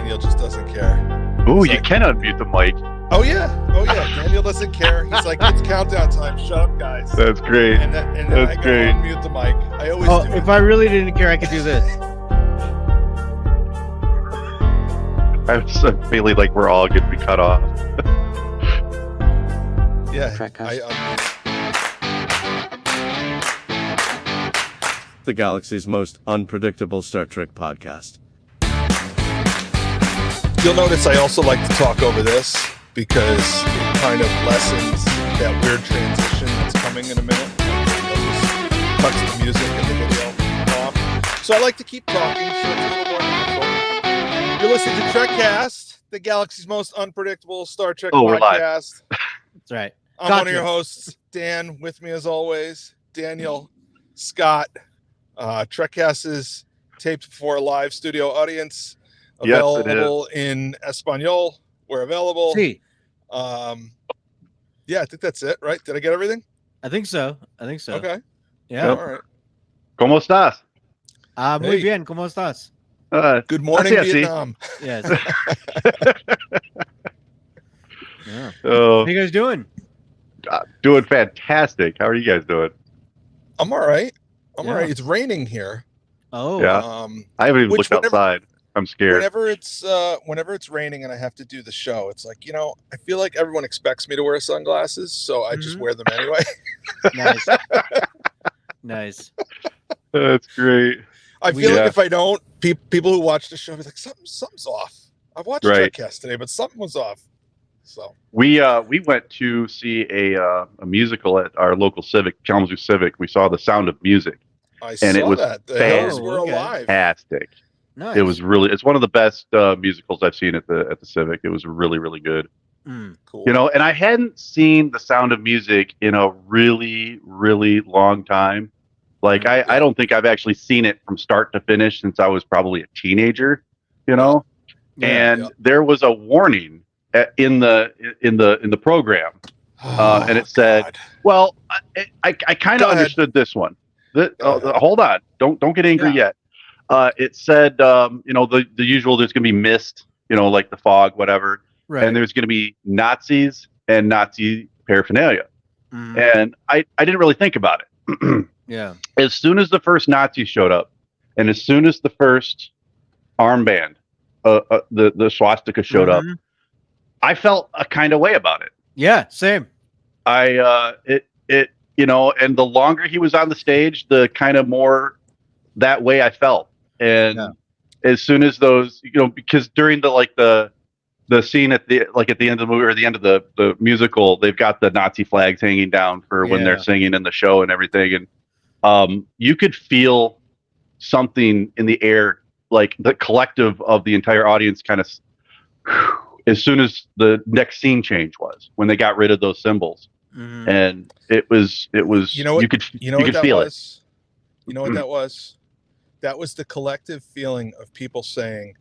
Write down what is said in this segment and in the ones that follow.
Daniel just doesn't care. Ooh, He's you like, can unmute the mic. Oh yeah. Daniel doesn't care. He's like, it's countdown time. Shut up, guys. That's great. And then That's I go great. unmute the mic. I always do. If I really didn't care, I could do this. I'm just feeling like we're all going to be cut off. Yeah. Trekcast. The galaxy's most unpredictable Star Trek podcast. You'll notice I also like to talk over this because it kind of lessens that weird transition that's coming in a minute. Cuts the music and the video off. So I like to keep talking so it's a little more natural. You're listening to Trekcast, the galaxy's most unpredictable Star Trek We're live. podcast. That's right. I'm one of your hosts, Dan, with me as always, Daniel, Scott. Trekcast is taped for a live studio audience, available in Espanol where available. Sí. Yeah, I think that's it, right? Did I get everything? I think so. Okay. Yeah. All right. ¿Cómo estás? Muy Hey. bien. ¿Cómo estás? Good morning, así. Vietnam. Yes. Yeah. Oh, What are you guys doing? doing fantastic. How are you guys doing? I'm all right. I'm all Yeah. right. It's raining here. Oh. Yeah. I haven't even Which looked outside. I'm scared. Whenever it's raining and I have to do the show, it's like, I feel like everyone expects me to wear sunglasses, so I just Mhm. wear them anyway. Nice. Nice. That's great. I feel Yeah. like if I don't, people who watch the show be like, something's off. I watched Right. Trekcast today, but something was off. So We went to see a musical at our local Civic, Kalamazoo Civic. We saw The Sound of Music. I And saw it was that. The hills were okay. alive. Fantastic. Nice. It was it's one of the best musicals I've seen at the Civic. It was really, really good. Cool. And I hadn't seen The Sound of Music in a really, really long time. Like, I don't think I've actually seen it from start to finish since I was probably a teenager, Yeah, and there was a warning in the program, and it said, God. well, I kind Go of ahead. understood this one. Go ahead. Hold on. Don't get angry yet. It said, the usual, there's going to be mist, like the fog, whatever. Right. And there's going to be Nazis and Nazi paraphernalia. Mhm. And I didn't really think about it. Yeah. As soon as the first Nazis showed up, and as soon as the first armband, the swastika showed up, Mhm. I felt a kind of way about it. Yeah. Same. And the longer he was on the stage, the kind of more that way I felt. And as soon as those, because during the scene at the end of the movie or the end of the musical, they've got the Nazi flags hanging down for when they're singing in the show and everything. And you could feel something in the air, like the collective of the entire audience kind of, as soon as the next scene change was, when they got rid of those symbols. Mhm. And it was, you could feel it. You know what that was? That was the collective feeling of people saying,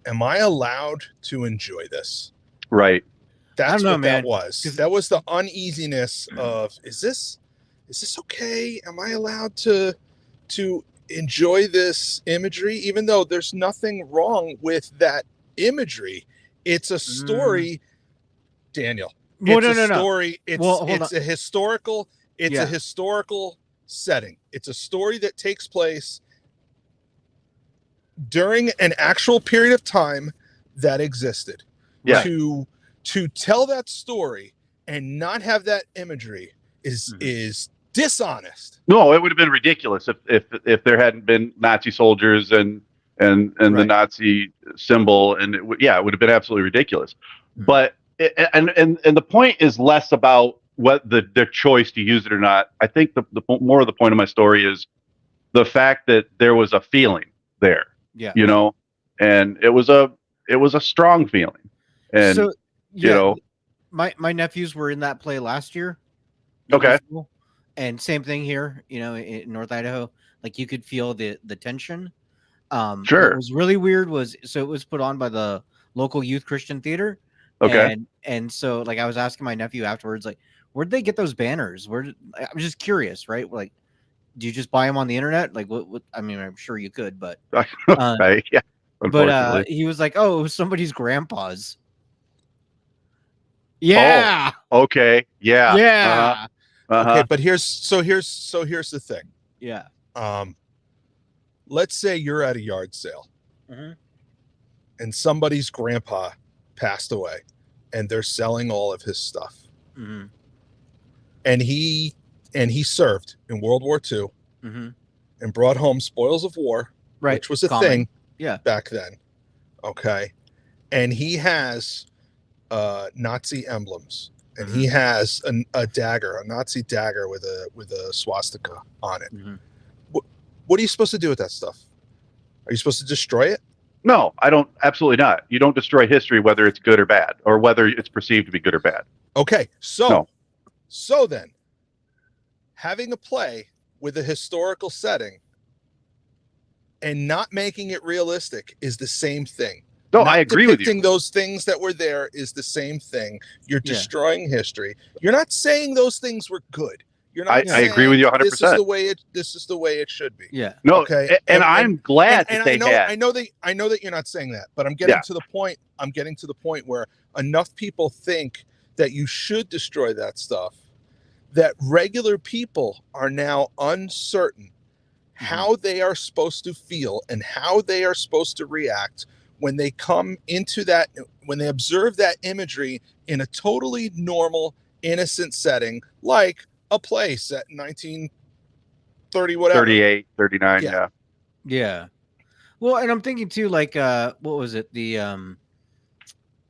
am I allowed to enjoy this? Right. That's I don't know, what man. that was. 'Cause- That was the uneasiness of, is this okay? Am I allowed to enjoy this imagery? Even though there's nothing wrong with that imagery. It's a story, Daniel. Well, It's no. a story. It's Well, hold it's a historical. It's Yeah. a historical setting. It's a story that takes place during an actual period of time that existed. Yeah. To tell that story and not have that imagery is dishonest. No, it would have been ridiculous if there hadn't been Nazi soldiers and the Right. Nazi symbol, and it would have been absolutely ridiculous. Mhm. But and the point is less about what their choice to use it or not. I think the more of the point of my story is the fact that there was a feeling there, Yeah. and it was a strong feeling, and So, you know, my nephews were in that play last year. Okay. And same thing here, in North Idaho. Like you could feel the tension. Sure. What was really weird it was put on by the local youth Christian theater. Okay. And so like I was asking my nephew afterwards, like, where'd they get those banners? I'm just curious, right? Like, do you just buy them on the internet? Like what I mean, I'm sure you could, but right, yeah. Unfortunately. But he was like, "Oh, it was somebody's grandpa's." Yeah. Okay. Yeah. Yeah. Okay, but here's the thing. Yeah. Let's say you're at a yard sale Mhm. and somebody's grandpa passed away and they're selling all of his stuff. Mhm. And he served in World War II Mhm. and brought home spoils of war, Right. which was a Common. thing Yeah. back then. Okay. And he has Nazi emblems, and he has a dagger, a Nazi dagger with a swastika on it. Mhm. What are you supposed to do with that stuff? Are you supposed to destroy it? No, I don't. Absolutely not. You don't destroy history, whether it's good or bad, or whether it's perceived to be good or bad. Okay, so No. so then, having a play with a historical setting and not making it realistic is the same thing. No, Not I agree with depicting you. those things that were there is the same thing. You're Yeah. destroying history. You're not saying those things were good. You're not. I agree with you 100%. This is the way it. This is the way it should be. Yeah. No, Okay, and I'm glad and that they I know, had. I know that you're not saying that, but I'm getting Yeah. to the point. I'm getting to the point where enough people think that you should destroy that stuff, that regular people are now uncertain how they are supposed to feel and how they are supposed to react when they come into that, when they observe that imagery in a totally normal, innocent setting, like a play set in 1930, whatever. 38, 39, Yeah. yeah. Yeah. Well, and I'm thinking too, like, what was it? The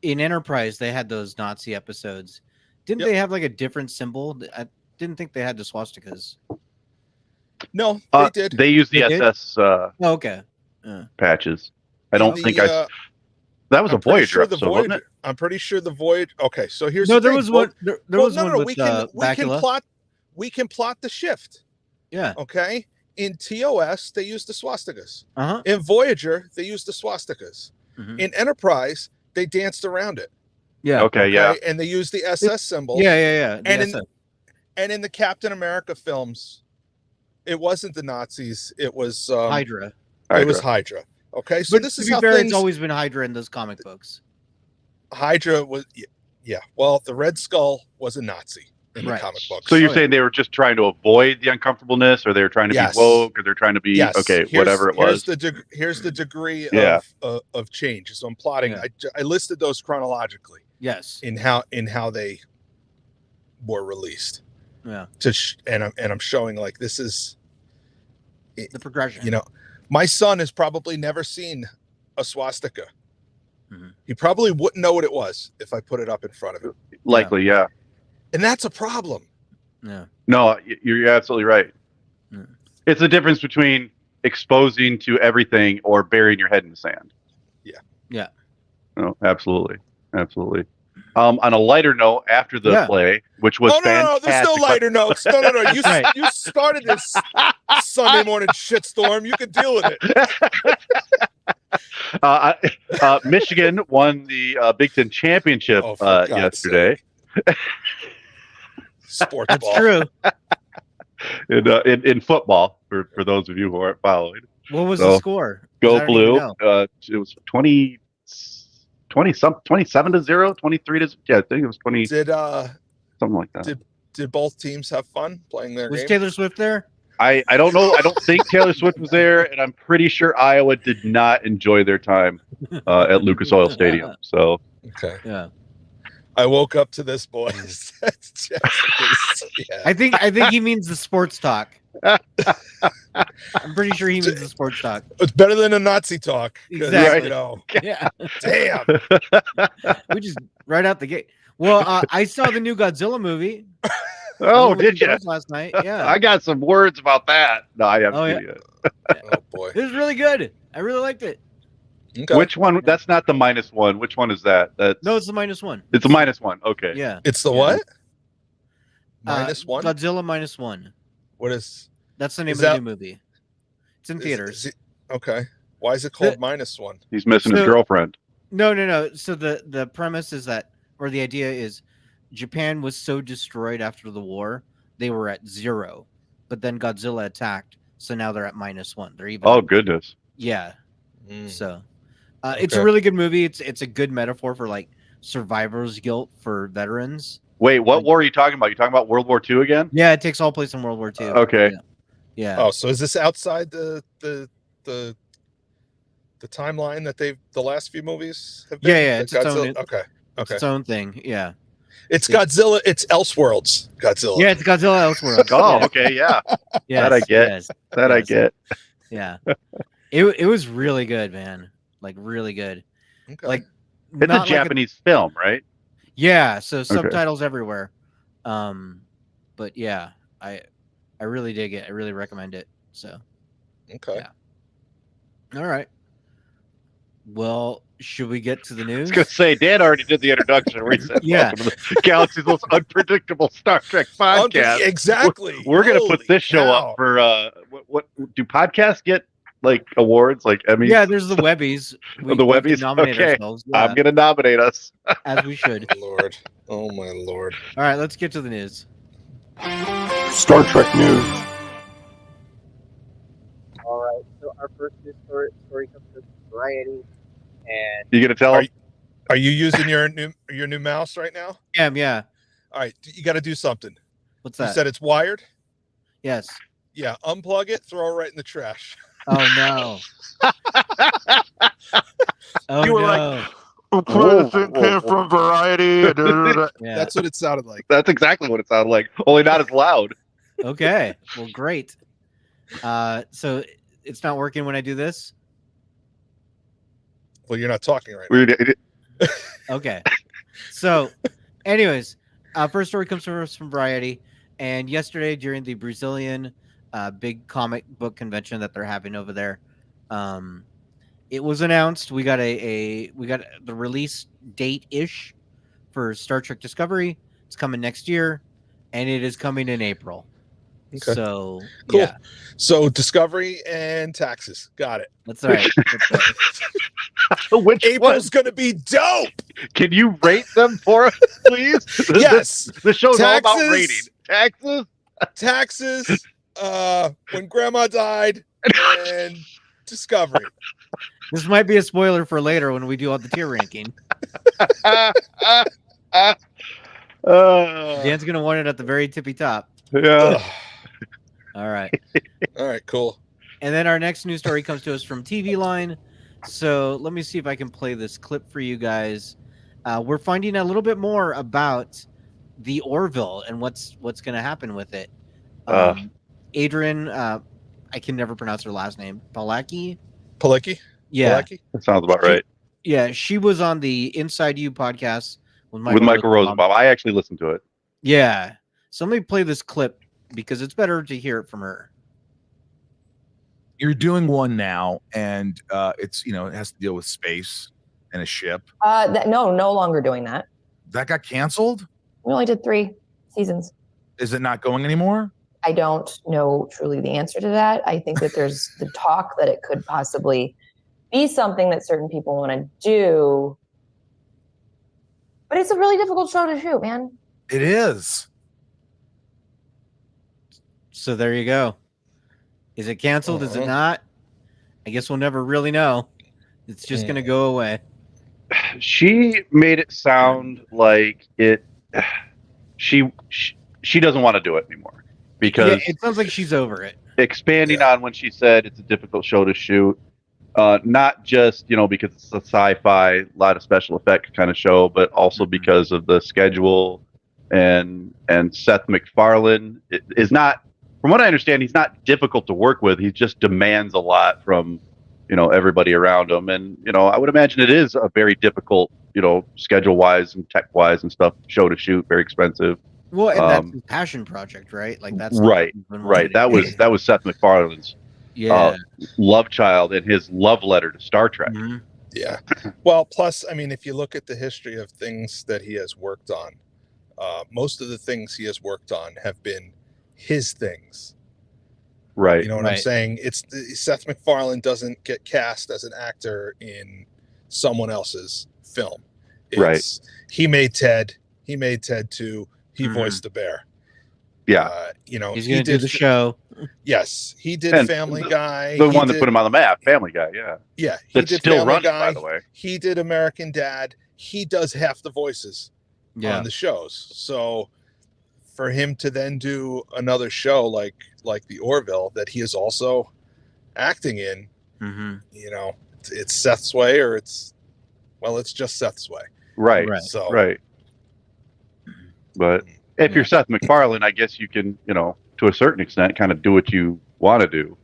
in Enterprise they had those Nazi episodes. Didn't Yep. they have like a different symbol? I didn't think they had the swastikas. No, they did. They used the They did? SS Oh, okay. patches. I don't The, think that was a I'm pretty Voyager sure the episode, wasn't Voyager. it? I'm pretty sure the Voyager. Okay, so here's No, the there thing. was one. There was one with we can Bakula. plot. We can plot the shift. Yeah. Okay. In TOS, they use the swastikas. Uh-huh. In Voyager, they use the swastikas. Mhm. In Enterprise, they danced around it. Yeah. Okay, yeah. And they used the SS symbol. Yeah. And in the Captain America films, it wasn't the Nazis. It was Hydra. It was Hydra. Okay, so But this to is be how fair, things. it's always been Hydra in those comic books. Hydra was, yeah. Well, the Red Skull was a Nazi in the Right. comic books. So you're saying they were just trying to avoid the uncomfortableness, or they were trying to Yes. be woke, or they're trying to be Yes. okay, Here's- whatever it was. Here's the degree Yeah. of change. So I'm plotting. Yeah. I listed those chronologically Yes. in how they were released. Yeah. And I'm showing like this is, The progression. you know, my son has probably never seen a swastika. Mhm. He probably wouldn't know what it was if I put it up in front of him, Likely, yeah. and that's a problem. Yeah. No, you're absolutely right. Mm. It's the difference between exposing to everything or burying your head in the sand. Yeah. No, absolutely. Absolutely. On a lighter note, after the Yeah. play, which was Oh no, fantastic. there's no lighter notes. No. You Right. you started this Sunday morning shitstorm. You can deal with it. Michigan won the Big Ten championship Oh, for God's yesterday. Sports That's ball. true. In football, for those of you who aren't following. What was So, the score? 'Cause I Go don't Blue. even know. It was 27-0, 23 yeah, I think it was 20, Did something like that. did both teams have fun playing their Was game? Taylor Swift there? I don't know. I don't think Taylor Swift was there, and I'm pretty sure Iowa did not enjoy their time at Lucas Oil Stadium. So Okay. Yeah. I woke up to this, boys. That's just, yeah. I think he means the sports talk. I'm pretty sure he means the sports talk. It's better than a Nazi talk. 'Cause, Exactly. You know, Yeah. damn. We just right out the gate. Well, I saw the new Godzilla movie. oh, I did you? last night? Yeah. I got some words about that. No, I haven't Oh, seen yeah. it. Oh boy. It was really good. I really liked it. Okay. Which one? That's not the -1. Which one is that? That's No, it's the -1. it's a -1. Okay. Yeah. It's the what? -1. Godzilla -1. What is? That's the name Is of the that- new movie. It's in is- theaters. is it- okay. Why is it called -1? He's missing his So- girlfriend. No. So the premise is that, or the idea is, Japan was so destroyed after the war, they were at 0, but then Godzilla attacked, so now they're at -1. They're even. Oh goodness. Yeah. Mm. So, It's a really good movie. It's a good metaphor for like survivor's guilt for veterans. Wait, what war are you talking about? You talking about World War II again? Yeah, it takes all place in World War II. Okay. Yeah. Oh, so is this outside the timeline that the last few movies have been? Yeah. It's its own. Okay. Its own thing. Yeah. It's Godzilla. It's Elseworlds Godzilla. Yeah, it's Godzilla Elseworlds. Oh, okay, yeah. That I get. I get. Yeah. It was really good, man. Like really good. Okay. Like it's a Japanese film, right? Yeah, so subtitles everywhere. But yeah, I really dig it. I really recommend it. So okay. Yeah. All right. Well, should we get to the news? I was gonna say Dan already did the introduction where he said, Yeah. "Welcome to the Galaxy's most unpredictable Star Trek podcast." Exactly. We're gonna put this show up for what do podcasts get like awards like Emmys? Yeah, there's the Webbies. The Webbies? We can nominate Okay. ourselves. Yeah, I'm gonna nominate us. as we should. Lord. Oh my Lord. All right, let's get to the news. Star Trek news. All right, so our first news story comes from Variety, and You gonna tell them? Are you using your new mouse right now? Yeah. All right, you got to do something. What's You that? said it's wired. Yes. Yeah, unplug it, throw it right in the trash. Oh no. Oh You were no. came from Variety. Yeah. That's what it sounded like. That's exactly what it sounded like. Only not as loud. Okay. Well, great. So it's not working when I do this. Well, you're not talking right now. Okay. So, anyways, first story comes from us from Variety, and yesterday during the Brazilian big comic book convention that they're having over there, it was announced we got we got the release date ish for Star Trek Discovery. It's coming next year, and it is coming in April. Okay. So Cool. yeah, So Discovery and taxes. Got it. that's right. That's right. Which April's gonna be dope. Can you rate them for us, please? Yes. The show's all about Taxes. rating. Taxes. When Grandma died, and Discovery. This might be a spoiler for later when we do all the tier ranking. Dan's gonna want it at the very tippy top. Yeah. All right. All right. Cool. And then our next news story comes to us from TV Line. So let me see if I can play this clip for you guys. We're finding a little bit more about the Orville and what's going to happen with it. Adrianne, I can never pronounce her last name. Palicki? Yeah. Yeah. That sounds about right. Yeah, she was on the Inside You podcast with Michael Rosenbaum. I actually listened to it. Yeah. So let me play this clip because it's better to hear it from her. You're doing one now, and it's it has to deal with space and a ship. No longer doing that. That got canceled. We only did 3 seasons. Is it not going anymore? I don't know truly the answer to that. I think that there's the talk that it could possibly be something that certain people want to do, but it's a really difficult show to shoot, man. It is. So there you go. Is it canceled? Is it not? I guess we'll never really know. It's just going to go away. She made it sound like it. She doesn't want to do it anymore because it sounds like she's over it. Expanding on when she said it's a difficult show to shoot, not just because it's a sci-fi, a lot of special effect kind of show, but also because of the schedule and Seth MacFarlane is not. From what I understand, he's not difficult to work with. He just demands a lot from, everybody around him. And, I would imagine it is a very difficult, schedule-wise and tech-wise and stuff, show to shoot, very expensive. Well, and that's his passion project, right? Like that's right. That was Seth MacFarlane's love child and his love letter to Star Trek. Mm-hmm. Yeah. Well, plus, I mean, if you look at the history of things that he has worked on, most of the things he has worked on have been his things. Right. You know what I'm saying? It's Seth MacFarlane doesn't get cast as an actor in someone else's film. He made Ted. He made Ted 2. He voiced the bear. Yeah. You know, He's he going to do did the show. Yes, he did And Family Guy. The he one that did- put him on the map, Family Guy. Yeah. Yeah, he That's did still Family running, Guy. by the way. He did American Dad. He does half the voices Yeah. on the shows. So for him to then do another show like the Orville that he is also acting in, Mm-hmm. you know, it's Seth's way, or it's just Seth's way. Right. Right. So Right. But if you're Seth MacFarlane, I guess you can, you know, to a certain extent, kind of do what you want to do.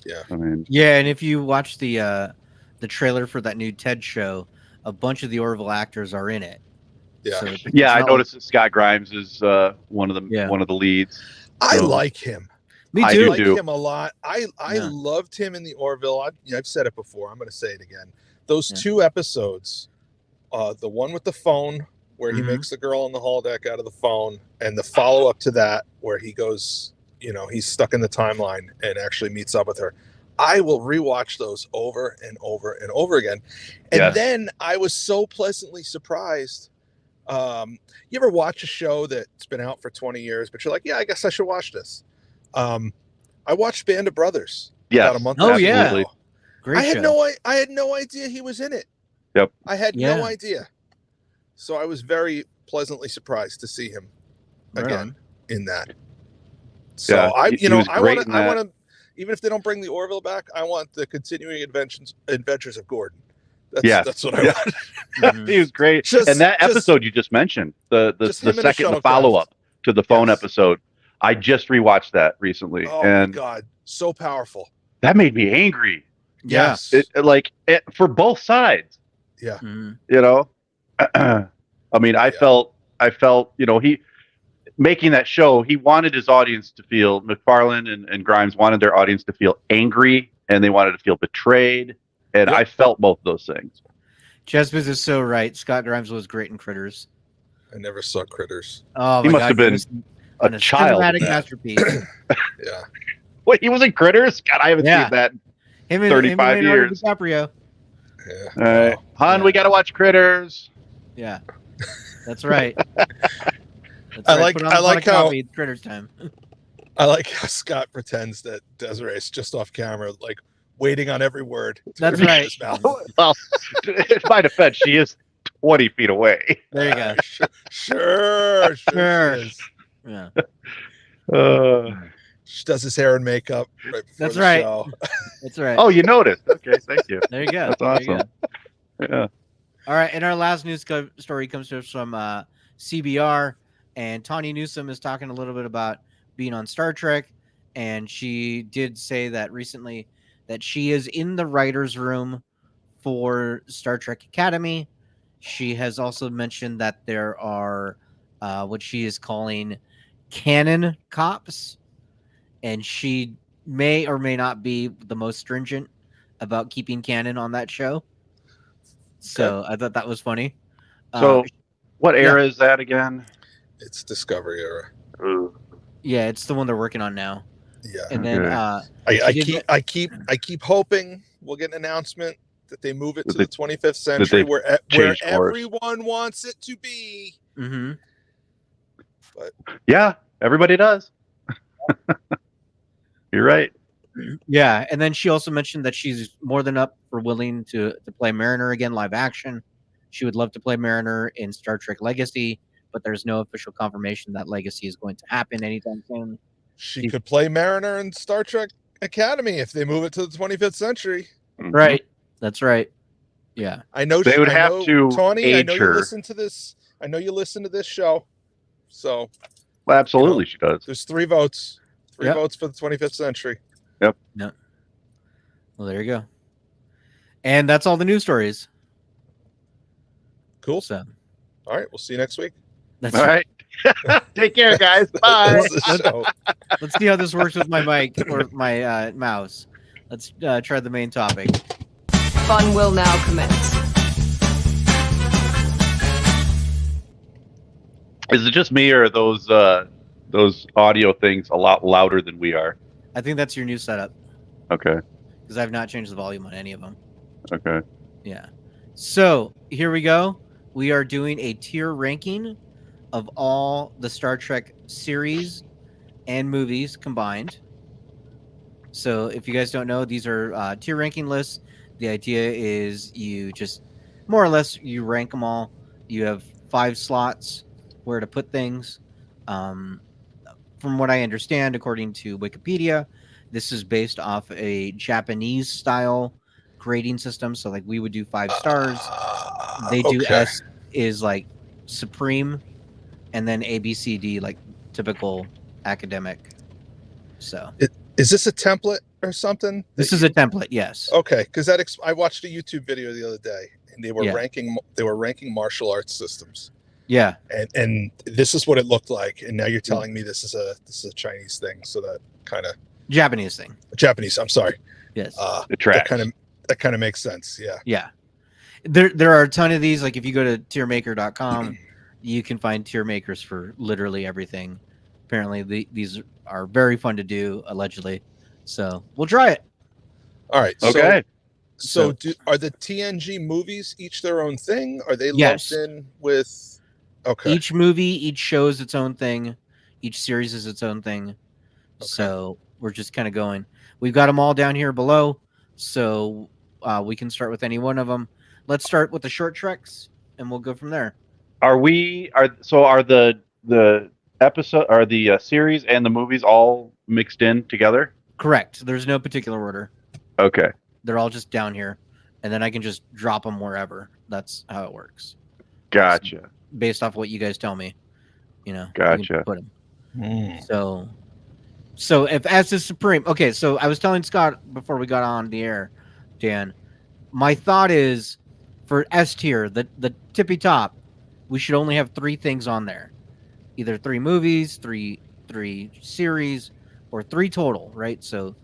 Yeah. I mean, Yeah, and if you watch the trailer for that new TED show, a bunch of the Orville actors are in it. Yeah. So it's yeah, I not noticed that Scott Grimes is one of the leads. I So- like him. Me I too. do like too. him a lot. I Yeah. loved him in the Orville. I've said it before. I'm going to say it again. Those Yeah. 2 episodes, the one with the phone where he Mhm. makes the girl on the holodeck out of the phone, and the follow up to that where he goes, you know, he's stuck in the timeline and actually meets up with her. I will rewatch those over and over and over again. And Yes. then I was so pleasantly surprised. You ever watch a show that's been out for 20 years, but you're like, yeah, I guess I should watch this. I watched Band of Brothers Yes. about a month. Oh, ago. yeah. Great I had show. I had no idea he was in it. Yep. I had Yeah. no idea. So I was very pleasantly surprised to see him Right again on. in that. So Yeah, I, he you know, was I great want in to, I that. want to, even if they don't bring the Orville back, I want the continuing adventures of Gordon. That's what I Yeah. want. Mhm. He was great. Just- and that just- episode you just mentioned, the just him in a second, the shuttlecraft. follow up to the phone Yes. episode, I just rewatched that recently, Oh and my God, so powerful. that made me angry. Yeah. Yes. For both sides, Yeah. Mhm. you know. I mean, I felt, you know, he making that show, he wanted his audience to feel, MacFarlane and Grimes wanted their audience to feel angry, and they wanted to feel betrayed, and Yep. I felt both those things. Jezbus is so right. Scott Grimes was great in Critters. I never saw Critters. Oh, He my must God, have been was a an child. cinematic in that. masterpiece. Yeah. Wait, he was in Critters? God, I haven't Yeah. seen that. Him and 35 Leonardo years. DiCaprio. Yeah. All right, hon, we got to watch Critters. Yeah, that's right. That's I right. like- Put on I a pot like of how- coffee, it's Critters time. I like how Scott pretends that Desiree's just off camera, like waiting on every word. to That's come out of right. his mouth. Well, in my defense, she is 20 feet away. There you go. Sure. Sure. She is. Yeah, She does his hair and makeup right before That's the right. show. that's right. oh, you noticed? Okay, thank you. There you go. That's There you awesome. go. Yeah. All right, and our last news story comes to us from CBR, and Tawny Newsome is talking a little bit about being on Star Trek, and she did say that recently that she is in the writers' room for Star Trek Academy. She has also mentioned that there are what she is calling canon cops, and she may or may not be the most stringent about keeping canon on that show. So I thought that was funny. So, what era is that again? It's Discovery era. Yeah, it's the one they're working on now. Yeah. And then Okay. I keep hoping we'll get an announcement that they move it That to they- the 25th century where change course. everyone wants it to be. mm-hmm. Yeah, everybody does. You're right. Yeah, and then she also mentioned that she's more than up for willing to play Mariner again live action. She would love to play Mariner in Star Trek Legacy, but there's no official confirmation that Legacy is going to happen anytime soon. She could play Mariner in Star Trek Academy if they move it to the 25th century. Right. That's right. Yeah. I know They would I have know, to Tawny, I age know you her. listen to this. I know you listen to this show. So Well, absolutely, she does. there's 3 votes. 3 Yep. votes for the 25th century. Well, there you go. And that's all the news stories. Cool. So All right, we'll see you next week. that's All right. Take care, guys. Bye. That's the show. Let's see how this works with my mic or my mouse. Let's try the main topic. Fun will now commence. Is it just me, or are those audio things a lot louder than we are? I think that's your new setup Okay. because I've not changed the volume on any of them. Okay. Yeah. So here we go. We are doing a tier ranking of all the Star Trek series and movies combined. So if you guys don't know, these are tier ranking lists. The idea is you just more or less you rank them all. You have 5 slots where to put things. From what I understand, according to Wikipedia, this is based off a Japanese style grading system. So like we would do 5 stars. They do Okay. S is like supreme, and then A, B, C, D like typical academic. So Is this a template or something? this is a template, yes. Okay, because I watched a YouTube video the other day, and they were Yeah. ranking martial arts systems, Yeah. and this is what it looked like. And now you're telling me this is a Chinese thing, so that kind of Japanese thing. Japanese. I'm sorry. Yes. The tracks. That kind of makes sense. Yeah. Yeah. There are a ton of these. Like if you go to tiermaker.com, you can find tier makers for literally everything. Apparently these are very fun to do, allegedly. So we'll try it. All right. Okay. So are the TNG movies each their own thing? Are they Yes. lumped in with? Okay. Each movie, each show is its own thing. Each series is its own thing. Okay. So we're just kind of going. We've got them all down here below. So we can start with any one of them. Let's start with the short treks, and we'll go from there. Are the episode or the series and the movies all mixed in together? Correct. There's no particular order. Okay. They're all just down here, and then I can just drop them wherever. That's how it works. Gotcha. Based off what you guys tell me, you know. Gotcha. You can put them. So if S is supreme, okay. So I was telling Scott before we got on the air, Dan. My thought is for S tier, the tippy top, we should only have 3 things on there, either 3 movies, three series, or 3 total, right? So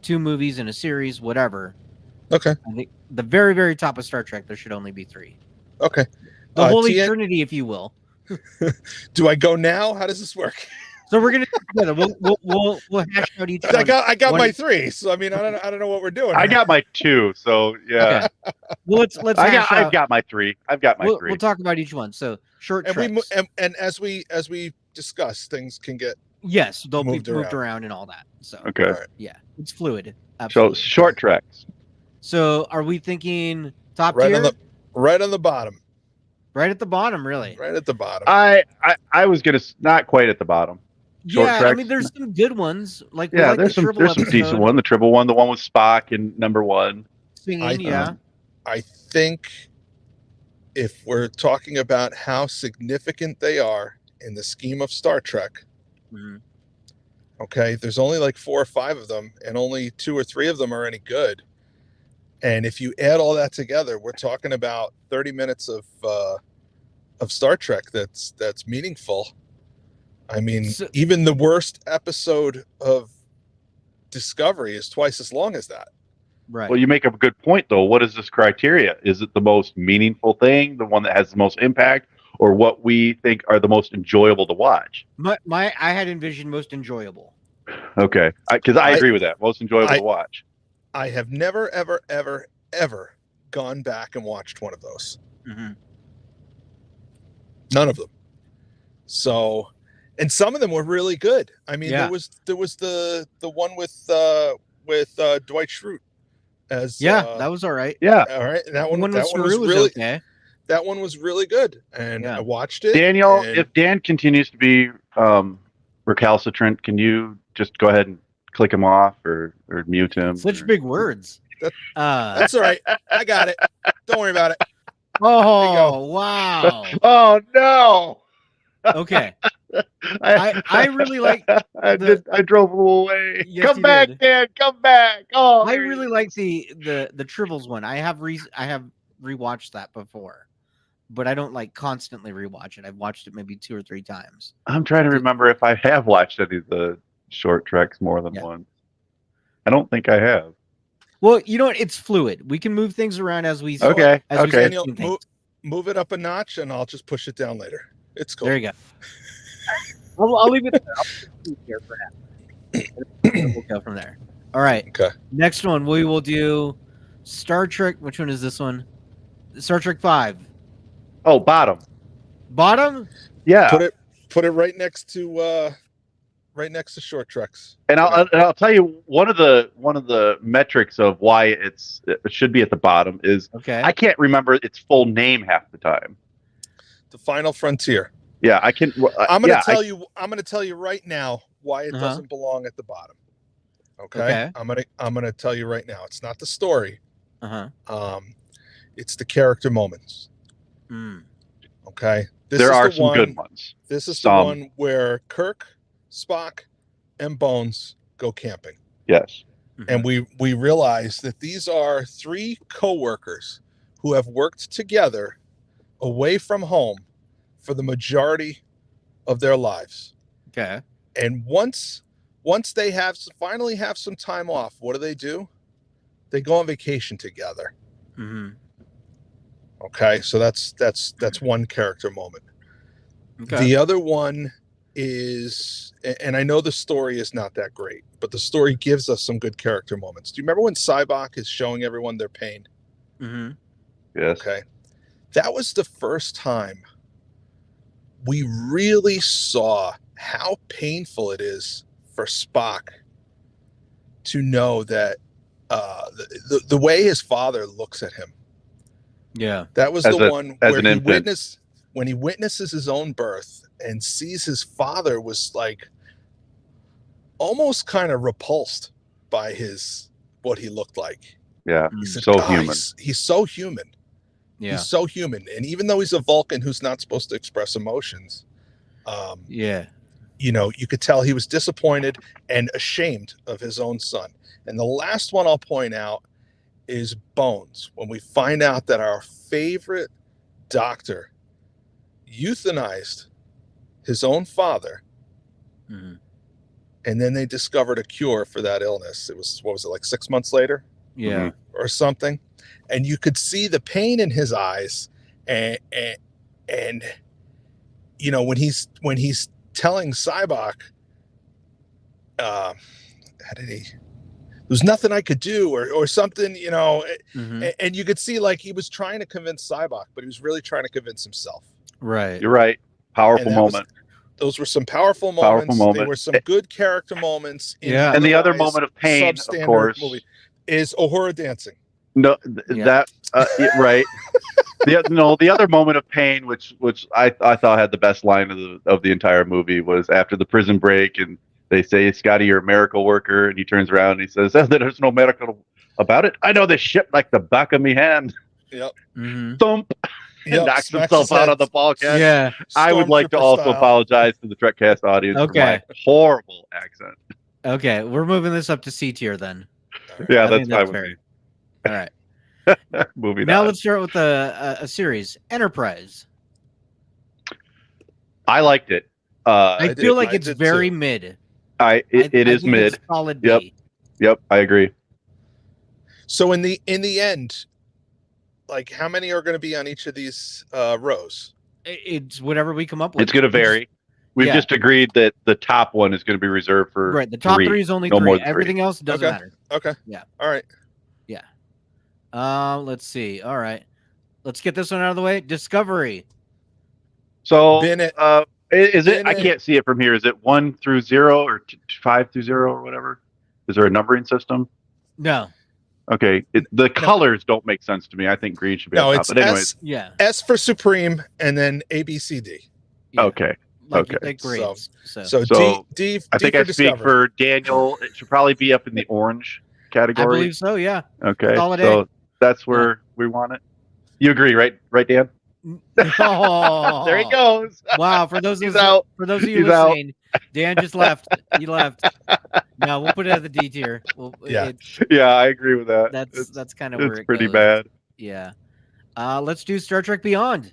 2 movies and a series, whatever. Okay. I think the very, very top of Star Trek, there should only be 3. Okay. The Holy Trinity, if you will. Do I go now? How does this work? So we're gonna do it together. We'll hash out each. I got one. my 3. So I mean, I don't know what we're doing. I got my 2. So yeah. Okay. Well, let's. I've got my 3. I've got my 3. We'll talk about each one. So short treks. And as we discuss, things can get they'll be moved moved around and all that. So Okay. all right. yeah, it's fluid. So Absolutely. short treks. So are we thinking top right tier? right on the bottom. Right at the bottom, really. Right at the bottom. I was gonna not quite at the bottom. Short Yeah, I treks. mean, there's some good ones. Like we Yeah, like there's the some Tribble decent episode. one. The Tribble one, the one with Spock in number 1. Singing, yeah. I think if we're talking about how significant they are in the scheme of Star Trek, Mhm. okay, there's only like 4 or 5 of them, and only 2 or 3 of them are any good. And if you add all that together, we're talking about 30 minutes of Star Trek that's meaningful. I mean, even the worst episode of Discovery is twice as long as that. Right. Well, you make a good point, though. What is this criteria? Is it the most meaningful thing, the one that has the most impact, or what we think are the most enjoyable to watch? I had envisioned most enjoyable. Okay, because I agree with that. Most enjoyable to watch. I have never, ever, ever, ever gone back and watched one of those. Mm-hmm. None of them. So, and some of them were really good. I mean, there was the one with Dwight Schrute as that was all right. Yeah, all right. And that one was really okay. That one was really good, and I watched it. Daniel, if Dan continues to be recalcitrant, can you just go ahead and click him off or mute him? Such big words. That's all right. I got it. Don't worry about it. Oh wow! Oh no! Okay. I really like. I drove him away. Yes, come you back, did. Dan. Come back. Oh, I really like the Tribbles one. I have rewatched that before, but I don't like constantly rewatch it. I've watched it maybe 2 or 3 times. I'm trying to remember if I have watched any of the short treks more than once. I don't think I have. Well, you know what? It's fluid. We can move things around as we Okay. Daniel, move it up a notch, and I'll just push it down later. It's cool. There you go. I'll leave it there. I'll leave it here for now. We'll go from there. All right. Okay. Next one, we will do Star Trek. Which one is this one? Star Trek 5. Oh, bottom. Bottom? Yeah. Put it right next to right next to short treks. And I'll tell you one of the metrics of why it should be at the bottom is Okay. I can't remember its full name half the time. The Final Frontier. Yeah, I can. I'm going to tell you. I'm going to tell you right now why it Uh-huh. doesn't belong at the bottom. Okay? Okay. I'm gonna tell you right now. It's not the story. Uh-huh. It's the character moments. Mm. Okay. There are some good ones. This is Some. the one where Kirk, Spock, and Bones go camping. Yes. And we realize that these are 3 co-workers who have worked together away from home for the majority of their lives. Okay. And once they finally have some time off, what do? They go on vacation together. Mm-hmm. Okay, so that's one character moment. Okay. The other one is, and I know the story is not that great, but the story gives us some good character moments. Do you remember when Cybok is showing everyone their pain? Mm-hmm. Yes. Okay, that was the first time we really saw how painful it is for Spock to know that the way his father looks at him. Yeah. That was As the a- one as where an he infant. when he witnesses his own birth and sees his father was like almost kind of repulsed by what he looked like. Yeah. He said, So "God, human. He's so human. Yeah. He's so human." And even though he's a Vulcan who's not supposed to express emotions, Yeah. you know, you could tell he was disappointed and ashamed of his own son. And the last one I'll point out is Bones, when we find out that our favorite doctor euthanized his own father, Mm-hmm. and then they discovered a cure for that illness. It was, what was it, like 6 months later Yeah. or something? And you could see the pain in his eyes, and you know, when he's telling Cybok, how did he? There's nothing I could do, or something, you know. Mm-hmm. And you could see like he was trying to convince Cybok, but he was really trying to convince himself. Right. You're right. Powerful And that was- moment. Those were some powerful moments. They moment. were some good character moments. In Yeah. And the other otherwise moment of pain, of substandard course. movie is Uhura dancing. No, Yeah. that right. The other moment of pain, which I thought had the best line of the entire movie, was after the prison break, and they say, "Scotty, you're a miracle worker," and he turns around and he says, "There's no miracle about it. I know this shit like the back of me hand." Yep. Mm-hmm. Thump. And knocks smacks himself his out head. on the bulkhead. Yeah. I would like to Stormtrooper also style. apologize to the Trekcast audience for Okay. my horrible accent. Okay. We're moving this up to C tier then. Yeah, I that's think fine with fair. All right. me. Moving Now on. let's start with a series, Enterprise. I liked it. I did- feel like I it's did very too. mid. It is think mid. It's solid Yep. B. Yep, I agree. So in the end, like how many are going to be on each of these rows? It's whatever we come up with. It's going to vary. We've Yeah. just agreed that the top one is going to be reserved for Right. The top three is only No more three. than three. Everything else doesn't Okay. matter. Okay. Yeah. All right. Let's see. All right. Let's get this one out of the way. Discovery. So, Bin it. is it? Bin I it. can't see it from here. Is it 1 through 0 or 5 through 0 or whatever? Is there a numbering system? No. Okay, the colors don't make sense to me. I think green should be No, on top. it's But anyways, Yeah. S for Supreme, and then A, B, C, D. Yeah. okay. Like okay. like grades. So, So, So, D I think for I speak Discovery. for Daniel. It should probably be up in the orange I category. believe so. Yeah. Okay, Solid A. so that's where we want it. You agree, right? Right, Dan? Oh, There he goes. Wow. For those of He's you, out. for those of you He's out. listening, Dan just left. He left. No, we'll put it at the D tier. Yeah. Yeah, I agree with that. That's kind of where It's it pretty goes. bad. Yeah. Let's do Star Trek Beyond.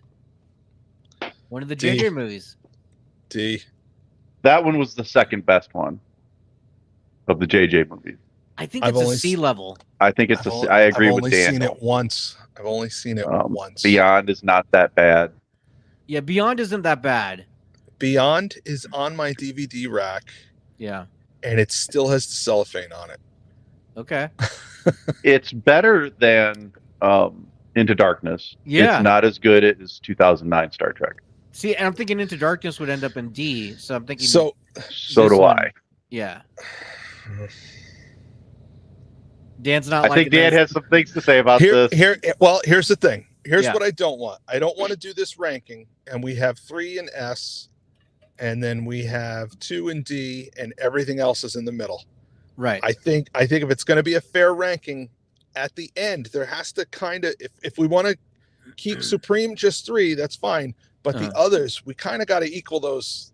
One of the D. JJ movies. D. That one was the second best one of the JJ movies. I think I've it's only a C level. I think it's I agree I've with only seen Daniel. it once. I've only seen it once. Beyond is not that bad. Yeah, Beyond isn't that bad. Beyond is on my DVD rack, Yeah. and it still has the cellophane on it. Okay. It's better than Into Darkness. Yeah. It's not as good as 2009 Star Trek. See, and I'm thinking Into Darkness would end up in D, so I'm thinking. So So this do one- I. Yeah. Dan's not. I liking think Dan this. has some things to say about here's the thing. Here's Yeah. what I don't want. I don't want to do this ranking, and we have 3 in S, and then we have 2 in D, and everything else is in the middle. Right. I think if it's going to be a fair ranking, at the end there has to kind of, if we want to keep Supreme just 3, that's fine. But the others, we kind of got to equal those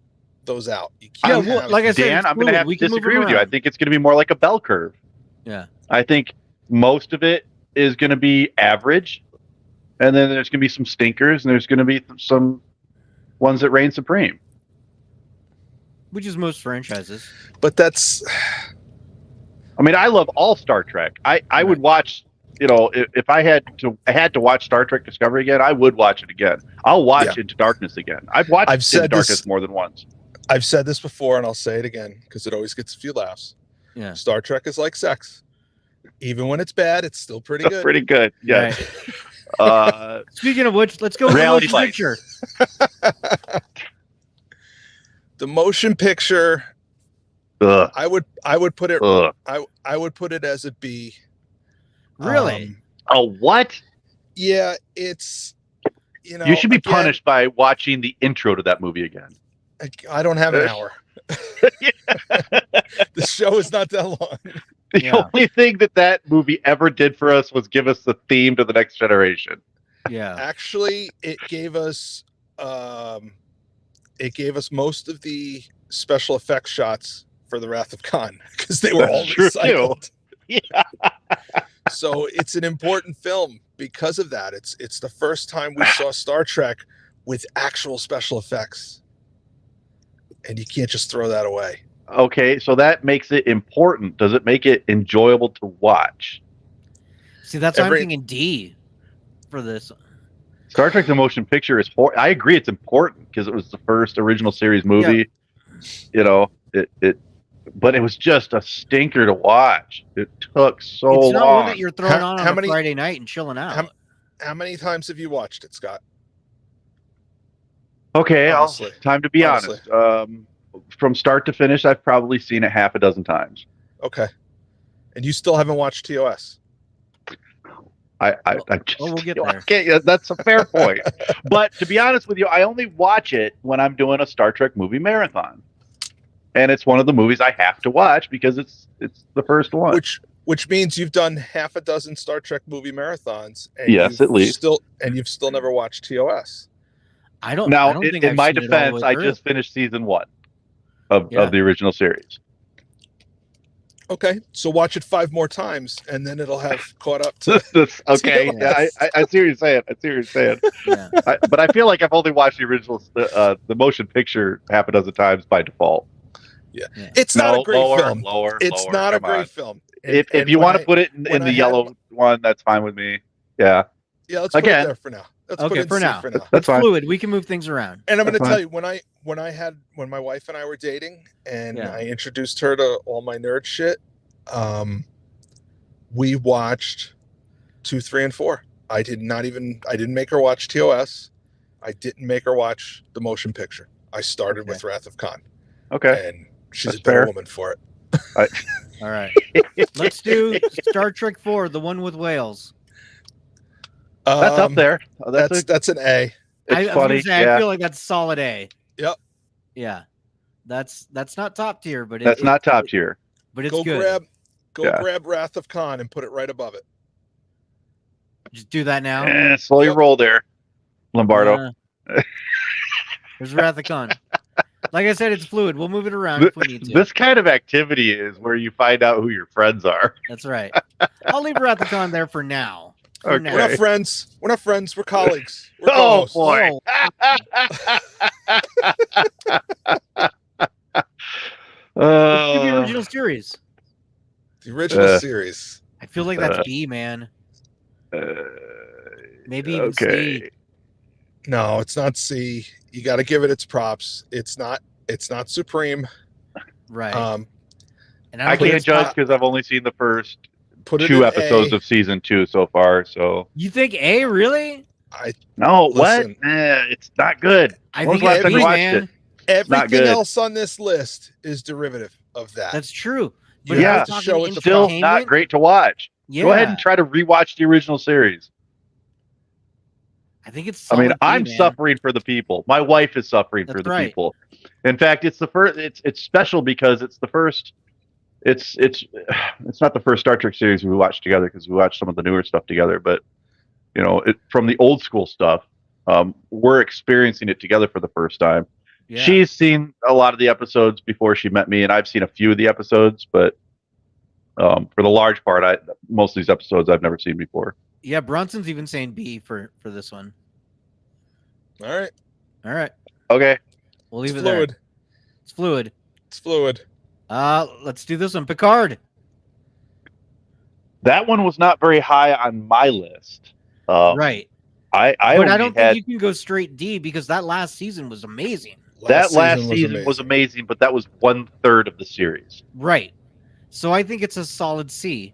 out. You Yeah, can't well, have- like I said, Dan, it's I'm going to fluid. have to We can move disagree them with you. I around. think it's going to be more like a bell curve. Yeah. I think most of it is going to be average, and then there's going to be some stinkers, and there's going to be some ones that reign supreme. Which is most franchises. but that's I mean, I love all Star Trek. I would watch, if I had to watch Star Trek Discovery again, I would watch it again. I'll watch Into Darkness again. I've watched I've said Into Darkness this- more than once. I've said this before, and I'll say it again because it always gets a few laughs. Yeah. Star Trek is like sex. Even when it's bad, it's still pretty good. Pretty good. Yeah. Right. Speaking of which, let's go with the Reality motion bites. picture. The motion picture, Ugh. I would put it Ugh. I would put it as a B. Really? Oh, what? Yeah, it's You should be again, punished by watching the intro to that movie again. I don't have an hour. The show is not that long. The Yeah. only thing that movie ever did for us was give us the theme to the next generation. Yeah. Actually, it gave us most of the special effects shots for the Wrath of Khan because they were all That's true, recycled. Yeah. So it's an important film because of that. It's the first time we saw Star Trek with actual special effects, and you can't just throw that away. Okay, so that makes it important. Does it make it enjoyable to watch? See, that's why I'm Every- thinking D for this. Star Trek: The Motion Picture is. I agree, it's important because it was the first original series movie. But it was just a stinker to watch. It took so It's not one long. that you're throwing on how a many- Friday night and chilling out. How many times have you watched it, Scott? Okay, Honestly. time to be Honestly. honest. From start to finish, I've probably seen it half a dozen times. Okay, and you still haven't watched TOS. I just, we'll get I there. can't- that's a fair point. But to be honest with you, I only watch it when I'm doing a Star Trek movie marathon, and it's one of the movies I have to watch because it's the first one. Which means you've done half a dozen Star Trek movie marathons. And Yes, you've at least. you've still never watched TOS. I don't. Now, I don't think in I've my seen it all the defense, way I through. just finished season 1 of Yeah. the original series. Okay, so watch it 5 more times, and then it'll have caught up to. Okay, TOS. yeah, I see what you're saying. Yeah. But I feel like I've only watched the original, the motion picture half a dozen times by default. It's not No, a great lower, film. Lower, It's lower, not a come great on. film. If you want to put it in when I the had yellow one, that's fine with me. Yeah, Yeah, let's put Again. it there for now. Let's Okay, put it in for C now. for now. that's It's fine. fluid. We can move things around. And I'm going to That's tell you when my wife and I were dating, and Yeah. I introduced her to all my nerd shit. We watched 2, 3, and 4. I didn't make her watch TOS. I didn't make her watch the motion picture. I started with Wrath of Khan, Okay, and she's That's a better fair. woman for it. All right. Let's do Star Trek 4, the one with whales. that's up there. That's an A. It's I was funny. gonna say, Yeah, I feel like that's solid A. Yep. Yeah. That's not top tier, but that's not top tier. But it's Go good. grab Wrath of Khan and put it right above it. Just do that now. Slow your Yep. roll there, Lombardo. There's Wrath of Khan. Like I said, it's fluid. We'll move it around if we need to. This kind of activity is where you find out who your friends are. That's right. I'll leave Wrath of Khan there for now. For Okay. now. We're not friends. We're not friends. We're colleagues. We're Oh co-hosts. boy! Let's do the original series. The original Uh, series. I feel like that's B, man. Maybe even okay. C. No, it's not C. You got to give it its props. It's not supreme. Right. And I don't think can't it's judge top- because I've only seen the first Put it 2 in episodes A. of season 2 so far. So You think A, really? No, Listen. what? It's not good. I When was think the last it's time you B, watched man. it? Everything good. else on this list is derivative of that. That's true. You But if have we're to talking show it the Still entertainment, not great to watch. Yeah, Go ahead and try to rewatch the original series. I think it's. I mean, solid B, I'm man. suffering for the people. My wife is suffering for That's the right. people. In fact, it's the first. It's special because it's the first. It's not the first Star Trek series we watched together because we watched some of the newer stuff together. But from the old school stuff, we're experiencing it together for the first time. Yeah. She's seen a lot of the episodes before she met me, and I've seen a few of the episodes. But for the large part, most of these episodes I've never seen before. Yeah, Bronson's even saying B for this one. All right. All right, Okay. we'll leave It's it fluid. there. It's fluid. It's fluid. Let's do this one. Picard. That one was not very high on my list. Right. I But only I don't had think you can go straight D because that last season was amazing. that last season was amazing, but that was 1/3 of the series. Right. So I think it's a solid C.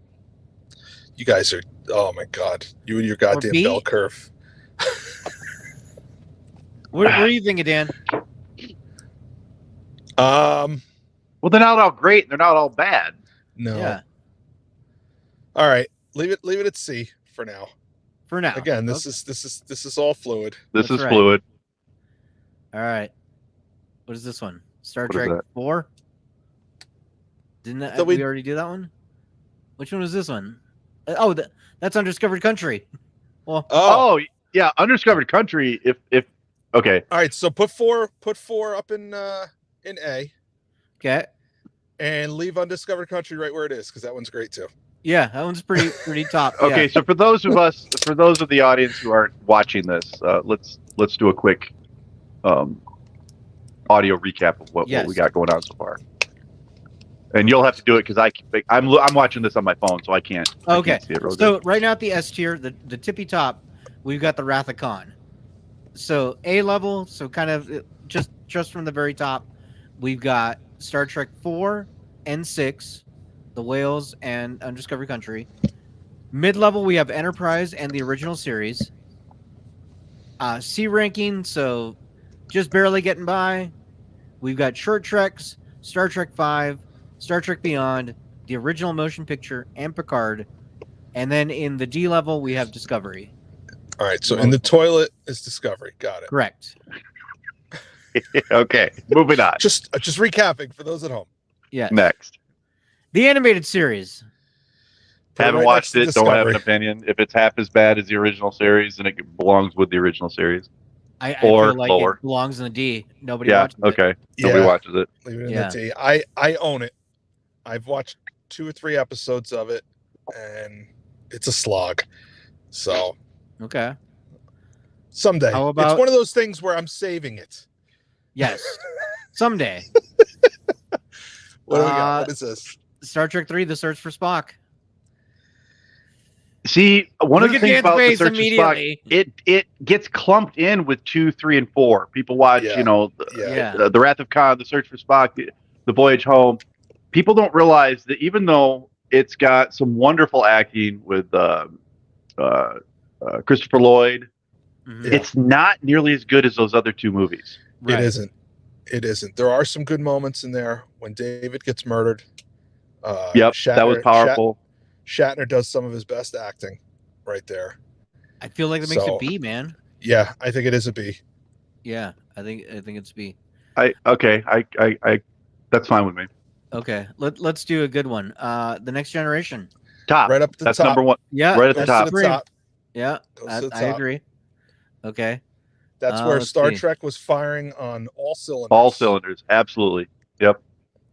You guys are, oh my God. You and your goddamn B? bell curve. What are you thinking, Dan? Well, they're not all great. They're not all bad. No. Yeah. All right. Leave it at C for now. For now. Again, this Okay. is all fluid. This That's is right. fluid. All right. What is this one? Star What is Trek that? 4? Didn't that, That we we- already do that one? Which one was this one? That's Undiscovered Country. Well, Oh, yeah, Undiscovered Country. If okay, All right. So put four up in A okay. and leave Undiscovered Country right where it is because that one's great too. Yeah, that one's pretty top. okay. Yeah. So for those of the audience who aren't watching this, let's do a quick audio recap of what Yes. we got going on so far. And you'll have to do it because I'm watching this on my phone, so I can't. I Okay. can't see it real So good. right now at the S tier, the tippy top, we've got the Wrath of Khan. So A level, so kind of just from the very top, we've got Star Trek 4 and 6, The Whales and Undiscovered Country. Mid level, we have Enterprise and the original series. C ranking, so just barely getting by. We've got Short Treks, Star Trek 5, Star Trek Beyond, the original motion picture, and Picard. And then in the D level, we have Discovery. All right. So in the toilet is Discovery. Got it. Correct. Okay, moving on. Just recapping for those at home. Yeah. Next. The animated series. Put it Haven't right watched next it. to Don't have an Discovery. opinion. If it's half as bad as the original series, then it belongs with the original series. I Or feel like lower. it belongs in the D. Nobody Yeah. watches it. Okay. Nobody Yeah. watches it. Leave it in Yeah. the T. I own it. I've watched 2 or 3 episodes of it, and it's a slog. So Okay. someday, How about- it's one of those things where I'm saving it. Yes. Someday. What do we got? Uh, What is this? Star Trek 3, The Search for Spock. See, one Look of the at things Dan's about the face Search for Spock, immediately. it gets clumped in with 2, 3, and 4. People watch, Yeah. Yeah. the Wrath of Khan, the Search for Spock, the Voyage Home. People don't realize that even though it's got some wonderful acting with Christopher Lloyd, Mhm. it's not nearly as good as those other 2 movies. Right. It isn't. It isn't. There are some good moments in there when David gets murdered. Yep, that was powerful. Shatner does some of his best acting right there. I feel like that makes So- it B, man. Yeah, I think it is a B. Yeah, I think it's B. I that's fine with me. Okay, let's do a good one. The Next Generation. Top. Right up to the That's top. number 1. Yeah, Right at the Goes top. to the top. Yeah, Goes to the I top. agree. Okay, That's where let's Star see. Trek was firing on all cylinders. All cylinders. Absolutely. Yep.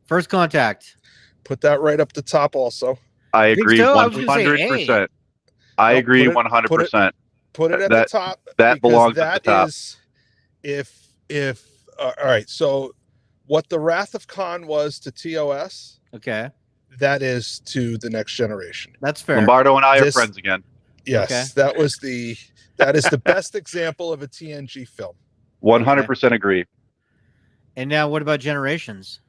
First Contact. Put that right up the top also. I Think agree so? I was gonna say 100%. I No, agree put it- 100%. Put it at That- the top. that because belongs at that the top. is if all right, so what the Wrath of Khan was to TOS, Okay, that is to the Next Generation. that's fair. Lombardo and I are This- friends again. Yes, Okay. that is the best example of a TNG film. 100% agree. And now, what about Generations?